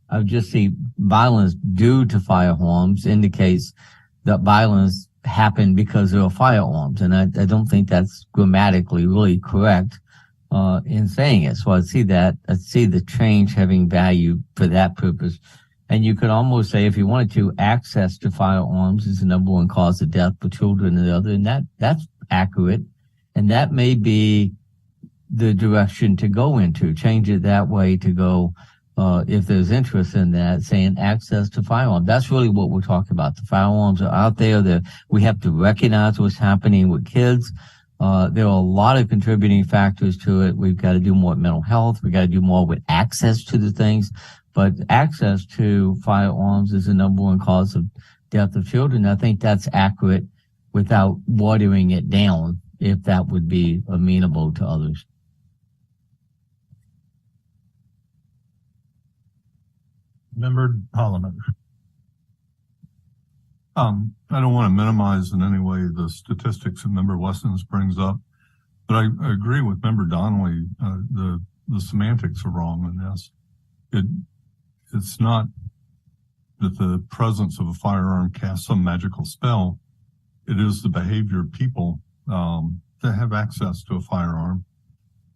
I would just see violence due to firearms indicates that violence happened because there are firearms, and I don't think that's grammatically really correct in saying it. So I see the change having value for that purpose. And you could almost say, if you wanted to, access to firearms is the number one cause of death for children and the other. And that's accurate. And that may be the direction to go into, change it that way to go, if there's interest in that, saying access to firearms. That's really what we're talking about. The firearms are out there. We have to recognize what's happening with kids. There are a lot of contributing factors to it. We've got to do more with mental health. We've got to do more with access to the things. But access to firearms is the number one cause of death of children. I think that's accurate without watering it down, if that would be amenable to others. Member Holloman. I don't want to minimize in any way the statistics that Member Lessons brings up, but I agree with Member Donnelly. The semantics are wrong in this. It's not that the presence of a firearm casts some magical spell. It is the behavior of people that have access to a firearm,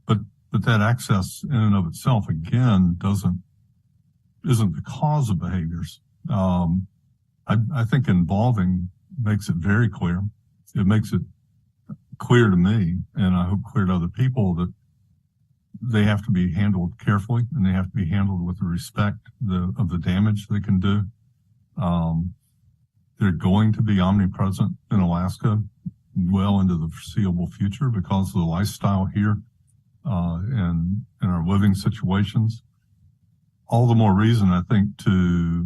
but that access in and of itself, again, isn't the cause of behaviors. I think involving makes it very clear. It makes it clear to me, and I hope clear to other people, that they have to be handled carefully and they have to be handled with the respect of the damage they can do. They're going to be omnipresent in Alaska well into the foreseeable future because of the lifestyle here and our living situations. All the more reason, I think, to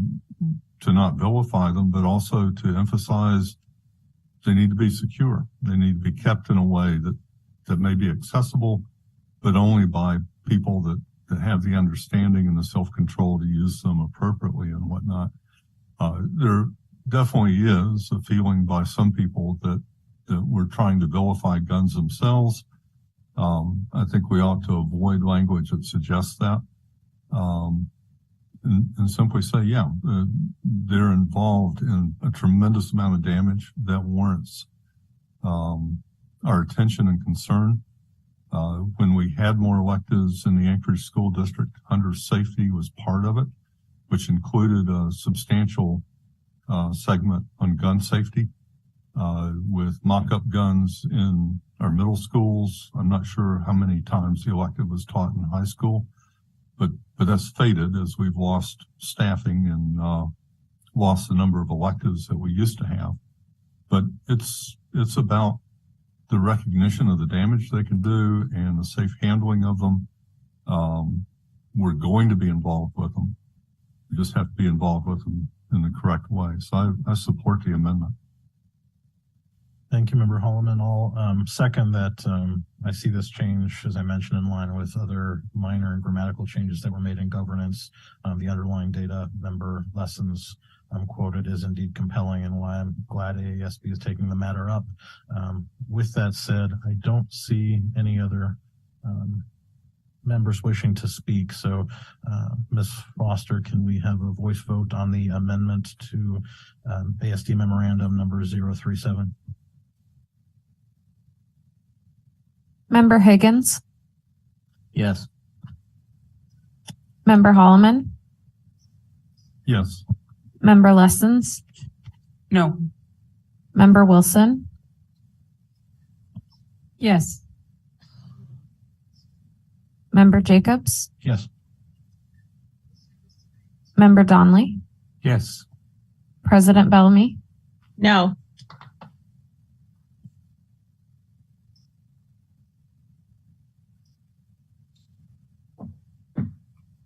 not vilify them, but also to emphasize they need to be secure. They need to be kept in a way that may be accessible, but only by people that have the understanding and the self-control to use them appropriately and whatnot. There definitely is a feeling by some people that we're trying to vilify guns themselves. I think we ought to avoid language that suggests that. And simply say, yeah, they're involved in a tremendous amount of damage that warrants our attention and concern. When we had more electives in the Anchorage School District, hunter safety was part of it, which included a substantial segment on gun safety with mock-up guns in our middle schools. I'm not sure how many times the elective was taught in high school, but that's faded as we've lost staffing and lost the number of electives that we used to have. But it's about the recognition of the damage they can do and the safe handling of them. We're going to be involved with them. We just have to be involved with them in the correct way. So I support the amendment. Thank you, Member Holloman. I'll second that. I see this change, as I mentioned, in line with other minor and grammatical changes that were made in governance. The underlying data, Member Lessons quoted, is indeed compelling, and why I'm glad AASB is taking the matter up. With that said, I don't see any other members wishing to speak. So, Ms. Foster, can we have a voice vote on the amendment to ASD Memorandum number 037? Member Higgins? Yes. Member Holloman? Yes. Member Lessons? No. Member Wilson? Yes. Member Jacobs? Yes. Member Donnelly? Yes. President Bellamy? No.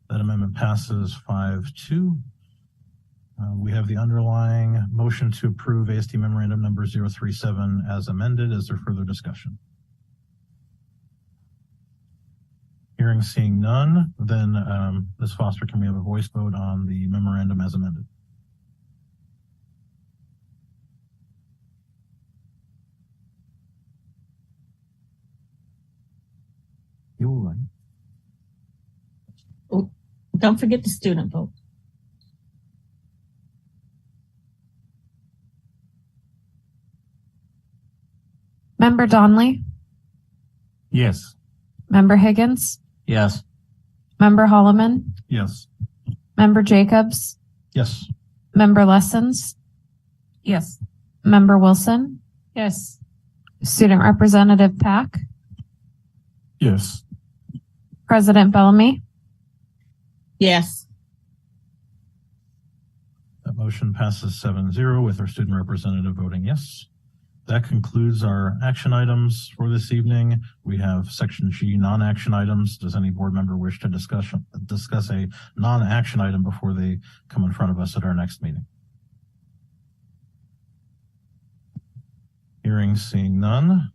That amendment passes 5-2. We have the underlying motion to approve ASD Memorandum number 037 as amended. Is there further discussion? Hearing, seeing none, then Ms. Foster, can we have a voice vote on the memorandum as amended? You were right. Oh, don't forget the student vote. Member Donnelly? Yes. Member Higgins? Yes. Member Holloman? Yes. Member Jacobs? Yes. Member Lessons, Yes. Member Wilson, Yes. Student Representative Pack, Yes. President Bellamy. Yes. That motion passes 7-0 with our student representative voting yes. That concludes our action items for this evening. We have section G, non-action items. Does any board member wish to discuss a non-action item before they come in front of us at our next meeting? Hearing, seeing none.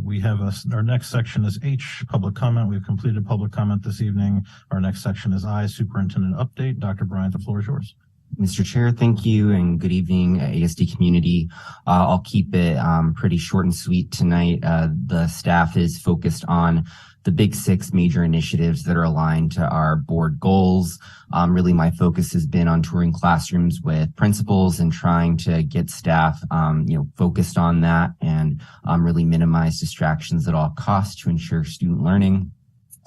We have our next section is H, public comment. We've completed public comment this evening. Our next section is I, superintendent update. Dr. Bryant, the floor is yours. Mr. Chair, thank you, and good evening, ASD community. I'll keep it pretty short and sweet tonight. The staff is focused on the big 6 major initiatives that are aligned to our board goals. Really, my focus has been on touring classrooms with principals and trying to get staff, focused on that and really minimize distractions at all costs to ensure student learning.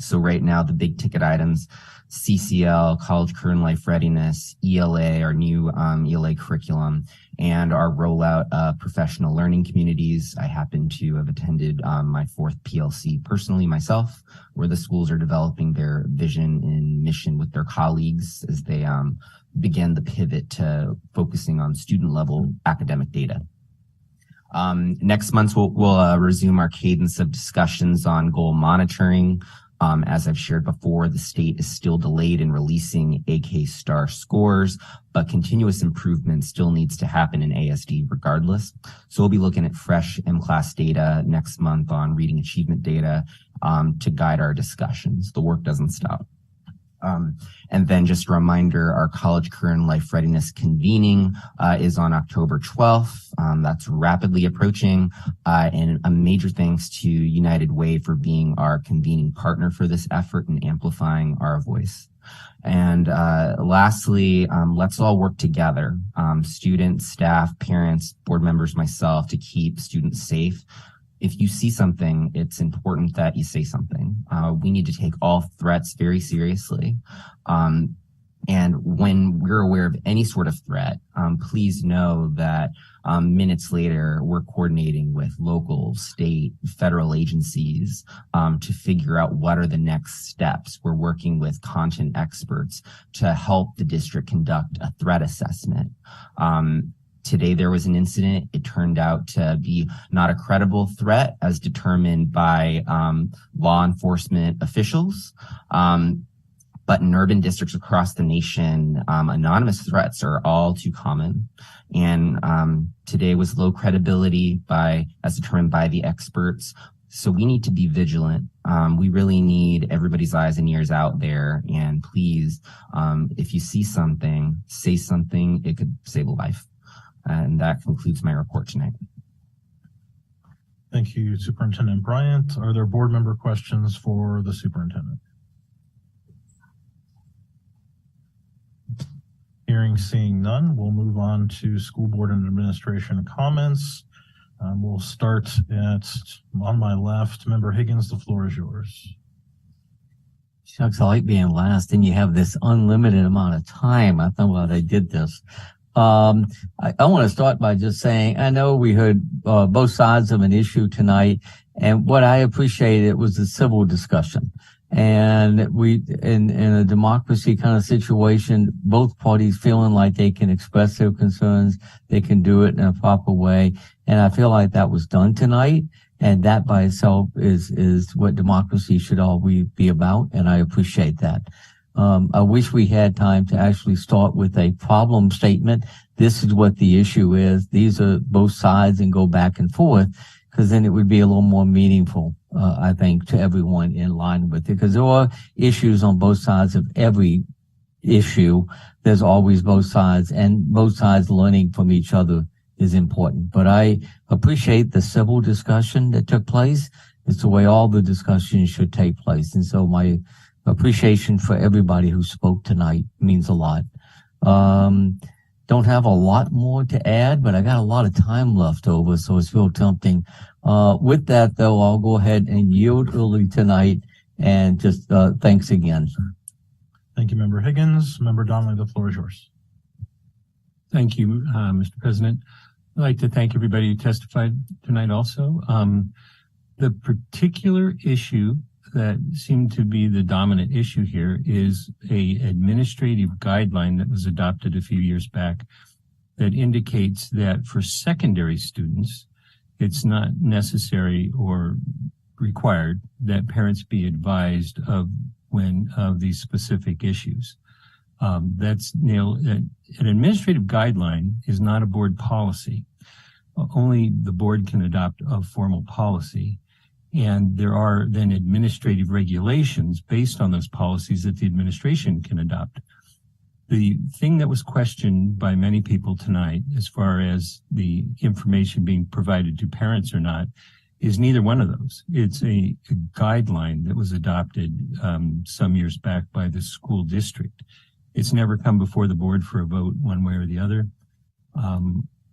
So right now, the big ticket items, CCL, College Career and Life Readiness, ELA, our new ELA curriculum, and our rollout of professional learning communities. I happen to have attended my 4th PLC personally myself, where the schools are developing their vision and mission with their colleagues as they begin the pivot to focusing on student level academic data. Next month, we'll resume our cadence of discussions on goal monitoring. As I've shared before, the state is still delayed in releasing AK star scores, but continuous improvement still needs to happen in ASD regardless. So we'll be looking at fresh M-Class data next month on reading achievement data to guide our discussions. The work doesn't stop. And then just a reminder, our College Career and Life Readiness convening is on October 12th. That's rapidly approaching. And a major thanks to United Way for being our convening partner for this effort and amplifying our voice. And lastly, let's all work together, students, staff, parents, board members, myself, to keep students safe. If you see something, it's important that you say something. We need to take all threats very seriously. And when we're aware of any sort of threat, please know that minutes later, we're coordinating with local, state, federal agencies to figure out what are the next steps. We're working with content experts to help the district conduct a threat assessment. Today, there was an incident. It turned out to be not a credible threat as determined by law enforcement officials. But in urban districts across the nation, anonymous threats are all too common. And today was low credibility as determined by the experts. So we need to be vigilant. We really need everybody's eyes and ears out there. And please, if you see something, say something. It could save a life. And that concludes my report tonight. Thank you, Superintendent Bryant. Are there board member questions for the superintendent? Hearing, seeing none, we'll move on to school board and administration comments. We'll start on my left. Member Higgins, the floor is yours. Shucks, I like being last, and you have this unlimited amount of time. I thought, well, they did this. I want to start by just saying, I know we heard both sides of an issue tonight, and what I appreciated was the civil discussion. And we, in a democracy kind of situation, both parties feeling like they can express their concerns, they can do it in a proper way. And I feel like that was done tonight. And that by itself is what democracy should always be about. And I appreciate that. I wish we had time to actually start with a problem statement. This is what the issue is. These are both sides, and go back and forth, because then it would be a little more meaningful, I think, to everyone in line with it. Because there are issues on both sides of every issue. There's always both sides, and both sides learning from each other is important. But I appreciate the civil discussion that took place. It's the way all the discussions should take place. And so my appreciation for everybody who spoke tonight means a lot. Don't have a lot more to add, but I got a lot of time left over, so it's real tempting. With that, though, I'll go ahead and yield early tonight, and just thanks again. Thank you, Member Higgins. Member Donnelly, the floor is yours. Thank you, Mr. President. I'd like to thank everybody who testified tonight also. The particular issue that seemed to be the dominant issue here is a administrative guideline that was adopted a few years back that indicates that for secondary students, it's not necessary or required that parents be advised of these specific issues. That's an administrative guideline is not a board policy. Only the board can adopt a formal policy. And there are then administrative regulations based on those policies that the administration can adopt. The thing that was questioned by many people tonight, as far as the information being provided to parents or not, is neither one of those. It's a guideline that was adopted some years back by the school district. It's never come before the board for a vote one way or the other.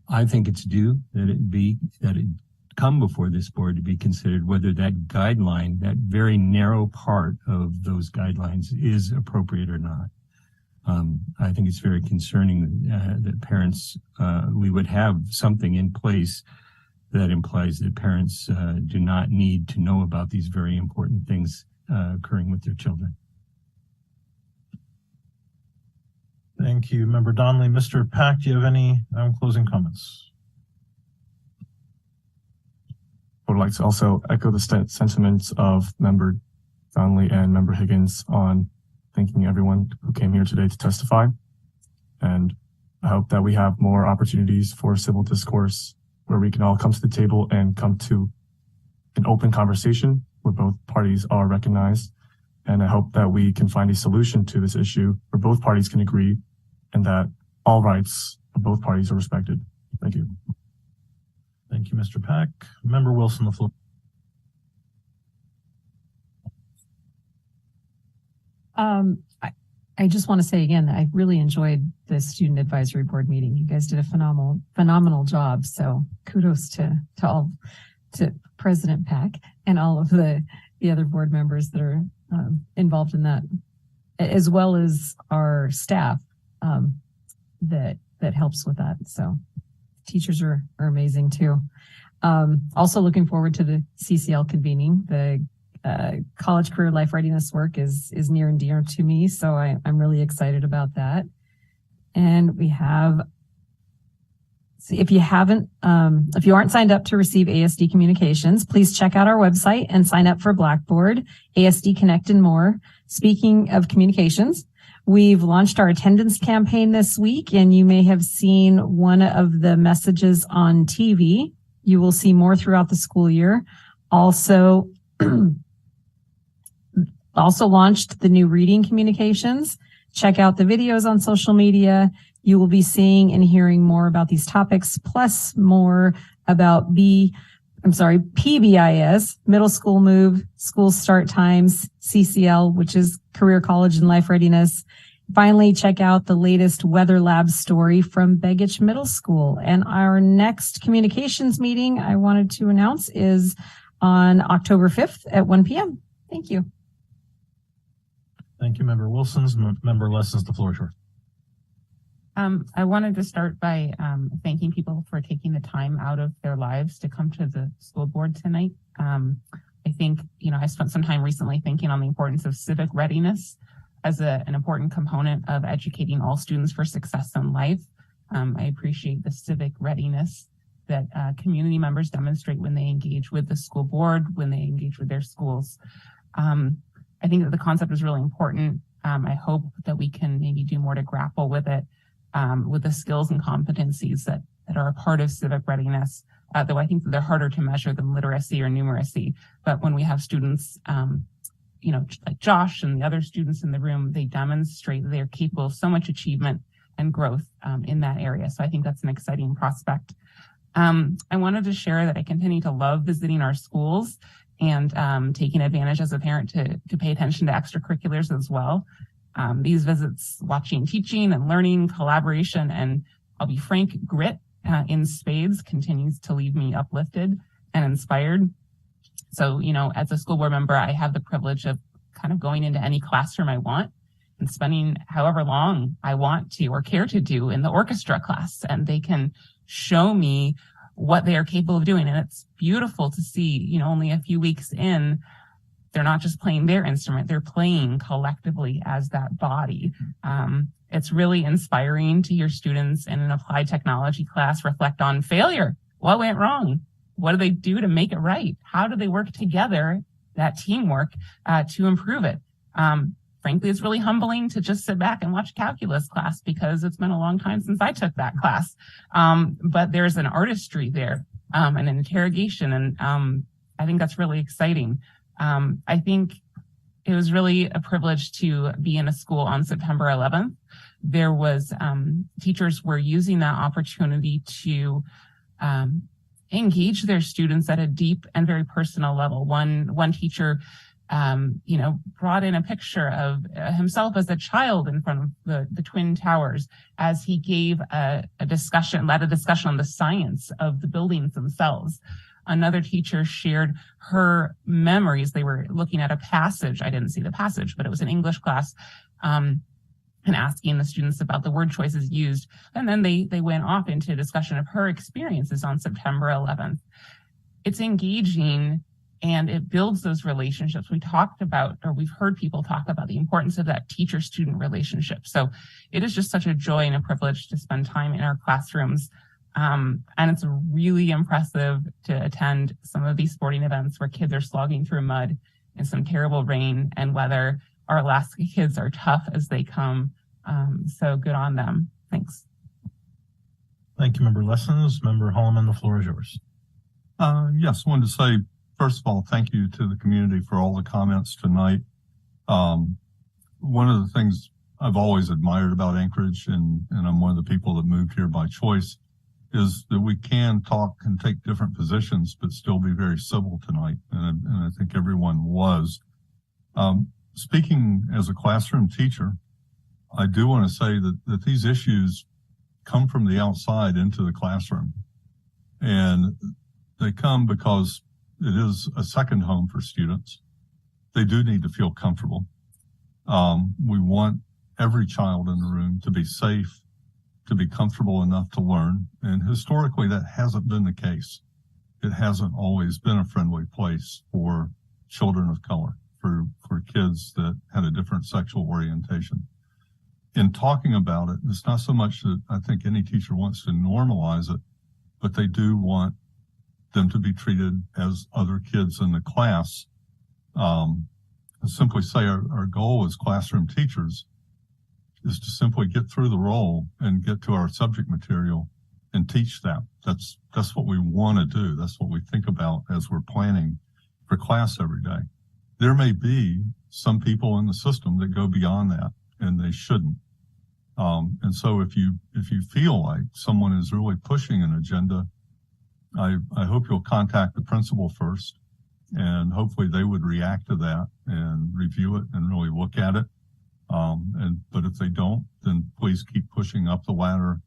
I think it's due that it come before this board to be considered whether that guideline, that very narrow part of those guidelines, is appropriate or not. I think it's very concerning that parents, we would have something in place that implies that parents do not need to know about these very important things occurring with their children. Thank you, Member Donnelly. Mr. Pack, do you have any closing comments? I would like to also echo the sentiments of Member Donnelly and Member Higgins on thanking everyone who came here today to testify. And I hope that we have more opportunities for civil discourse where we can all come to the table and come to an open conversation where both parties are recognized. And I hope that we can find a solution to this issue where both parties can agree and that all rights of both parties are respected. Thank you. Thank you, Mr. Pack. Member Wilson, the floor. I just want to say again that I really enjoyed the student advisory board meeting. You guys did a phenomenal job. So kudos to President Pack and all of the other board members that are involved in that, as well as our staff that helps with that. So teachers are amazing too. Also looking forward to the CCL convening. The college career life readiness work is near and dear to me. So I'm really excited about that. And we have, if you aren't signed up to receive ASD communications, please check out our website and sign up for Blackboard, ASD Connect, and more. Speaking of communications, we've launched our attendance campaign this week, and you may have seen one of the messages on TV. You will see more throughout the school year. Also launched the new reading communications. Check out the videos on social media. You will be seeing and hearing more about these topics, plus more about PBIS, middle school move, school start times, CCL, which is career college and life readiness. Finally, check out the latest Weather Lab story from Begich Middle School. And our next communications meeting I wanted to announce is on October 5th at 1 p.m. Thank you. Thank you, Member Wilson's. Member Lessons, the floor is yours. I wanted to start by thanking people for taking the time out of their lives to come to the school board tonight. I think, I spent some time recently thinking on the importance of civic readiness as an important component of educating all students for success in life. I appreciate the civic readiness that community members demonstrate when they engage with the school board, when they engage with their schools. I think that the concept is really important. I hope that we can maybe do more to grapple with it, with the skills and competencies that are a part of civic readiness, though I think that they're harder to measure than literacy or numeracy. But when we have students, like Josh and the other students in the room, they demonstrate that they're capable of so much achievement and growth in that area. So I think that's an exciting prospect. I wanted to share that I continue to love visiting our schools and taking advantage as a parent to pay attention to extracurriculars as well. These visits, watching teaching and learning, collaboration, and I'll be frank, grit in spades continues to leave me uplifted and inspired. So, as a school board member, I have the privilege of kind of going into any classroom I want and spending however long I want to or care to do in the orchestra class, and they can show me what they are capable of doing. And it's beautiful to see, only a few weeks in, they're not just playing their instrument, they're playing collectively as that body. It's really inspiring to hear students in an applied technology class reflect on failure. What went wrong? What do they do to make it right? How do they work together, that teamwork, to improve it? Frankly, it's really humbling to just sit back and watch calculus class because it's been a long time since I took that class. But there's an artistry there, and an interrogation. And I think that's really exciting. I think it was really a privilege to be in a school on September 11th. There was, teachers were using that opportunity to engage their students at a deep and very personal level. One teacher, brought in a picture of himself as a child in front of the Twin Towers as he gave led a discussion on the science of the buildings themselves. Another teacher shared her memories. They were looking at a passage. I didn't see the passage, but it was an English class, and asking the students about the word choices used. And then they went off into a discussion of her experiences on September 11th. It's engaging and it builds those relationships. We've heard people talk about the importance of that teacher-student relationship. So it is just such a joy and a privilege to spend time in our classrooms. And it's really impressive to attend some of these sporting events where kids are slogging through mud in some terrible rain and weather. Our Alaska kids are tough as they come. So good on them. Thanks. Thank you, Member Lessons. Member Holloman, the floor is yours. Yes, I wanted to say, first of all, thank you to the community for all the comments tonight. One of the things I've always admired about Anchorage, and I'm one of the people that moved here by choice, is that we can talk and take different positions, but still be very civil tonight. And I think everyone was. Speaking as a classroom teacher, I do want to say that these issues come from the outside into the classroom. And they come because it is a second home for students. They do need to feel comfortable. We want every child in the room to be safe, to be comfortable enough to learn. And historically, that hasn't been the case. It hasn't always been a friendly place for children of color, for kids that had a different sexual orientation. In talking about it, it's not so much that I think any teacher wants to normalize it, but they do want them to be treated as other kids in the class. Simply say our goal as classroom teachers is to simply get through the role and get to our subject material and teach that. That's what we want to do. That's what we think about as we're planning for class every day. There may be some people in the system that go beyond that, and they shouldn't. And so if you feel like someone is really pushing an agenda, I hope you'll contact the principal first, and hopefully they would react to that and review it and really look at it. But if they don't, then please keep pushing up the ladder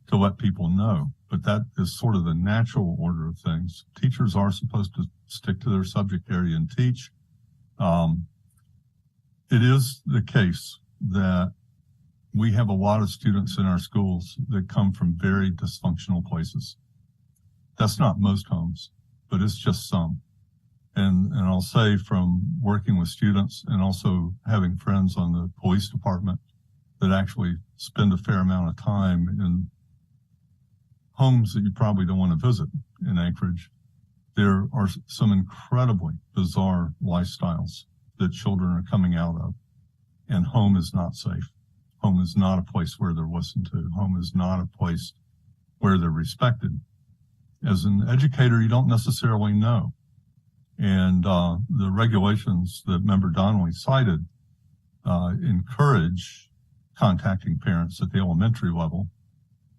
to let people know. But that is sort of the natural order of things. Teachers are supposed to stick to their subject area and teach. It is the case that we have a lot of students in our schools that come from very dysfunctional places. That's not most homes, but it's just some. And I'll say, from working with students and also having friends on the police department that actually spend a fair amount of time in homes that you probably don't want to visit in Anchorage, there are some incredibly bizarre lifestyles that children are coming out of. And home is not safe. Home is not a place where they're listened to. Home is not a place where they're respected. As an educator, you don't necessarily know. And the regulations that Member Donnelly cited encourage contacting parents at the elementary level.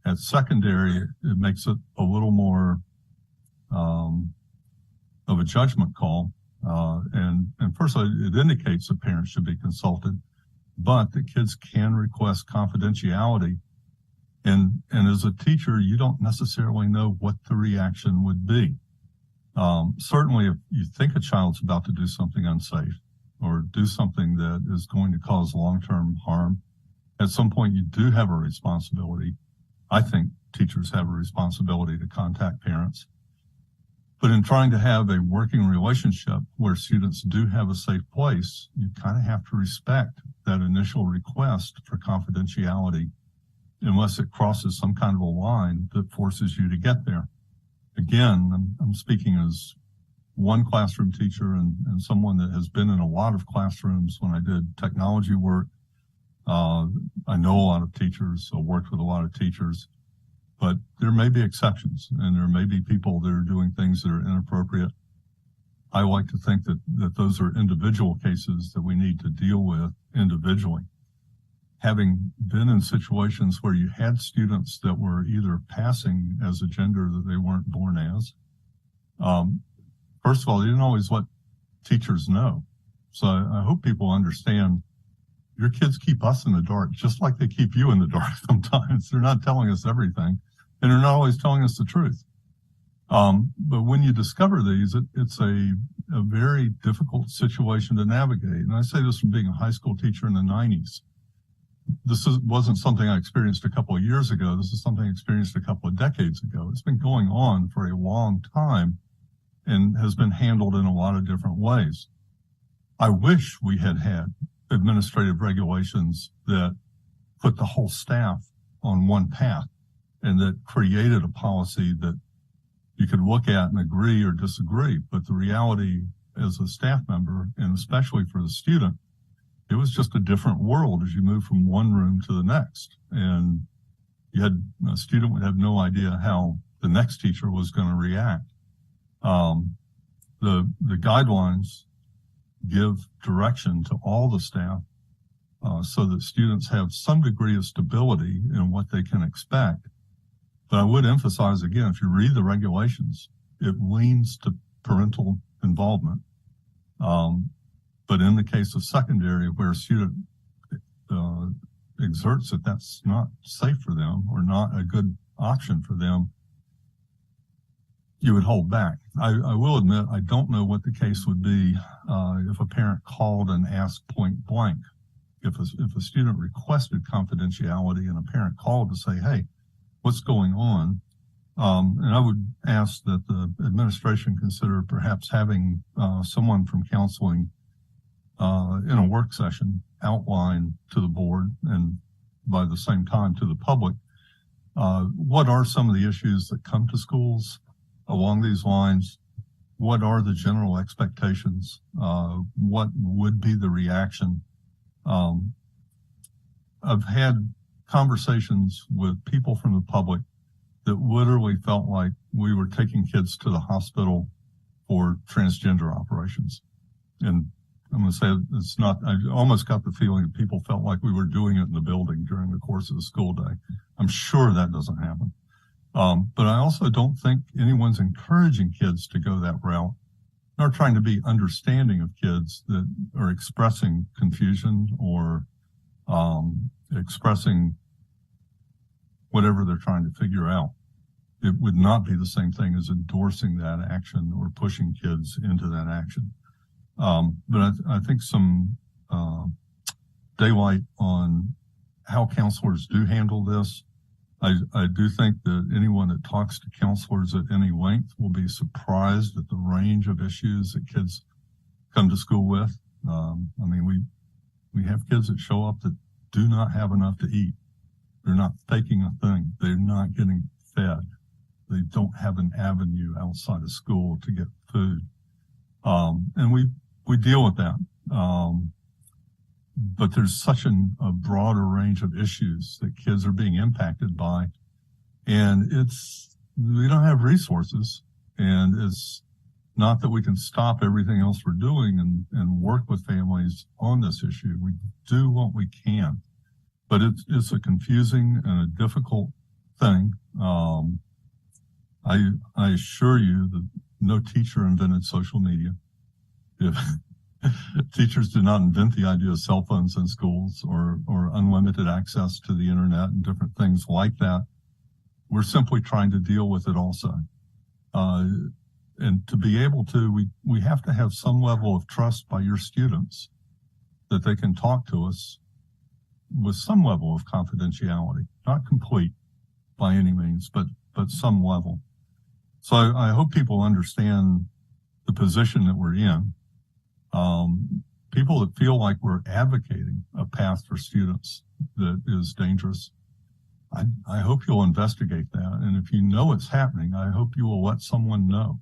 At secondary, it makes it a little more of a judgment call. And first, it indicates that parents should be consulted, but the kids can request confidentiality. And as a teacher, you don't necessarily know what the reaction would be. Certainly, if you think a child's about to do something unsafe, or do something that is going to cause long-term harm, at some point you do have a responsibility. I think teachers have a responsibility to contact parents. But in trying to have a working relationship where students do have a safe place, you kind of have to respect that initial request for confidentiality unless it crosses some kind of a line that forces you to get there. Again, I'm speaking as one classroom teacher and someone that has been in a lot of classrooms when I did technology work. I know a lot of teachers, I worked with a lot of teachers, but there may be exceptions and there may be people that are doing things that are inappropriate. I like to think that those are individual cases that we need to deal with individually. Having been in situations where you had students that were either passing as a gender that they weren't born as, first of all, they didn't always let teachers know. So I hope people understand your kids keep us in the dark, just like they keep you in the dark sometimes. They're not telling us everything, and they're not always telling us the truth. But when you discover these, it's a very difficult situation to navigate. And I say this from being a high school teacher in the 90s. This wasn't something I experienced a couple of years ago. This is something I experienced a couple of decades ago. It's been going on for a long time and has been handled in a lot of different ways. I wish we had had administrative regulations that put the whole staff on one path and that created a policy that you could look at and agree or disagree. But the reality as a staff member, and especially for the student, it was just a different world as you move from one room to the next. And you had a student would have no idea how the next teacher was going to react. The guidelines give direction to all the staff so that students have some degree of stability in what they can expect. But I would emphasize again, if you read the regulations, it leans to parental involvement. But in the case of secondary, where a student exerts that that's not safe for them or not a good option for them, you would hold back. I will admit, I don't know what the case would be if a parent called and asked point blank. If a student requested confidentiality and a parent called to say, hey, what's going on? And I would ask that the administration consider perhaps having someone from counseling in a work session outline to the board and by the same time to the public, what are some of the issues that come to schools along these lines? What are the general expectations? What would be the reaction? I've had conversations with people from the public that literally felt like we were taking kids to the hospital for transgender operations. And I'm going to say it's not, I almost got the feeling that people felt like we were doing it in the building during the course of the school day. I'm sure that doesn't happen. But I also don't think anyone's encouraging kids to go that route, nor trying to be understanding of kids that are expressing confusion or expressing whatever they're trying to figure out. It would not be the same thing as endorsing that action or pushing kids into that action. But I think some daylight on how counselors do handle this. I do think that anyone that talks to counselors at any length will be surprised at the range of issues that kids come to school with. I mean, we have kids that show up that do not have enough to eat. They're not faking a thing. They're not getting fed. They don't have an avenue outside of school to get food. And we deal with that. But there's such a broader range of issues that kids are being impacted by. And we don't have resources. And it's not that we can stop everything else we're doing and work with families on this issue. We do what we can. But it's a confusing and a difficult thing. I assure you that no teacher invented social media. If teachers did not invent the idea of cell phones in schools or unlimited access to the internet and different things like that. We're simply trying to deal with it also. and to be able to, we have to have some level of trust by your students that they can talk to us with some level of confidentiality, not complete by any means, but some level. So I hope people understand the position that we're in. People that feel like we're advocating a path for students that is dangerous, I hope you'll investigate that. And if you know it's happening, I hope you will let someone know.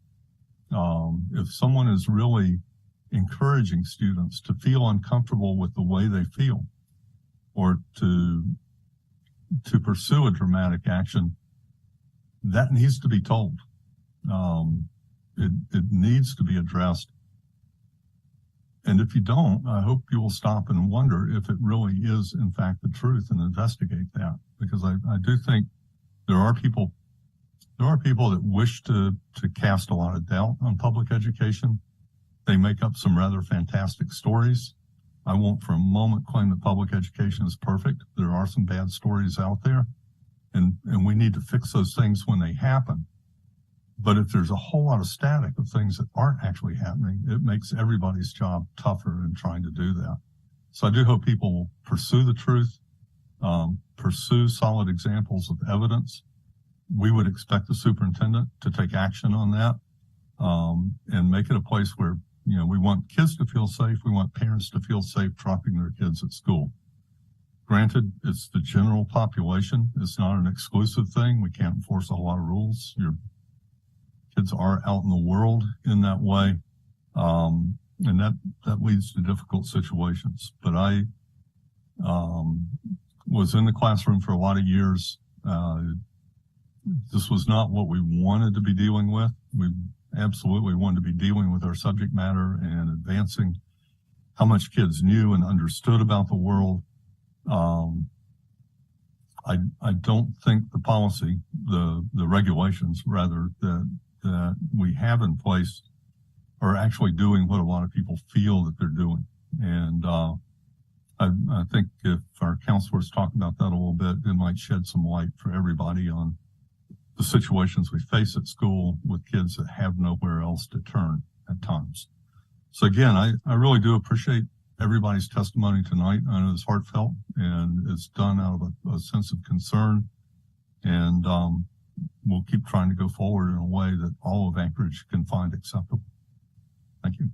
If someone is really encouraging students to feel uncomfortable with the way they feel, or to pursue a dramatic action, that needs to be told. It needs to be addressed. And if you don't, I hope you will stop and wonder if it really is, in fact, the truth, and investigate that. Because I do think there are people that wish to cast a lot of doubt on public education. They make up some rather fantastic stories. I won't for a moment claim that public education is perfect. There are some bad stories out there, and we need to fix those things when they happen. But if there's a whole lot of static of things that aren't actually happening, it makes everybody's job tougher in trying to do that. So I do hope people will pursue the truth, pursue solid examples of evidence. We would expect the superintendent to take action on that, and make it a place where, we want kids to feel safe. We want parents to feel safe dropping their kids at school. Granted, it's the general population. It's not an exclusive thing. We can't enforce a lot of rules. Your kids are out in the world in that way. And that leads to difficult situations. But I was in the classroom for a lot of years. This was not what we wanted to be dealing with. We absolutely wanted to be dealing with our subject matter and advancing how much kids knew and understood about the world. I don't think the policy, the regulations rather, that we have in place are actually doing what a lot of people feel that they're doing. And I think if our counselors talk about that a little bit, it might shed some light for everybody on the situations we face at school with kids that have nowhere else to turn at times. So again, I really do appreciate everybody's testimony tonight. I know it's heartfelt and it's done out of a sense of concern. And we'll keep trying to go forward in a way that all of Anchorage can find acceptable. Thank you.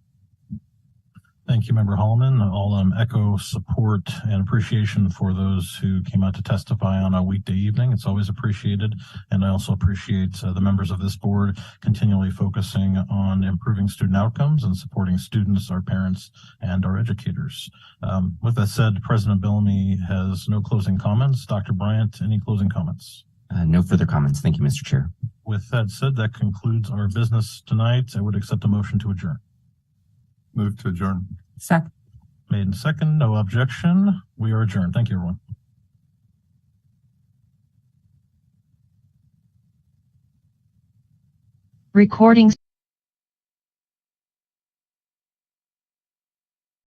Thank you, Member Holloman. I'll echo support and appreciation for those who came out to testify on a weekday evening. It's always appreciated. And I also appreciate the members of this board continually focusing on improving student outcomes and supporting students, our parents, and our educators. With that said, President Bellamy has no closing comments. Dr. Bryant, any closing comments? No further comments. Thank you, Mr. Chair. With that said, that concludes our business tonight. I would accept a motion to adjourn. Move to adjourn. Second. Made in second, no objection. We are adjourned. Thank you, everyone. Recording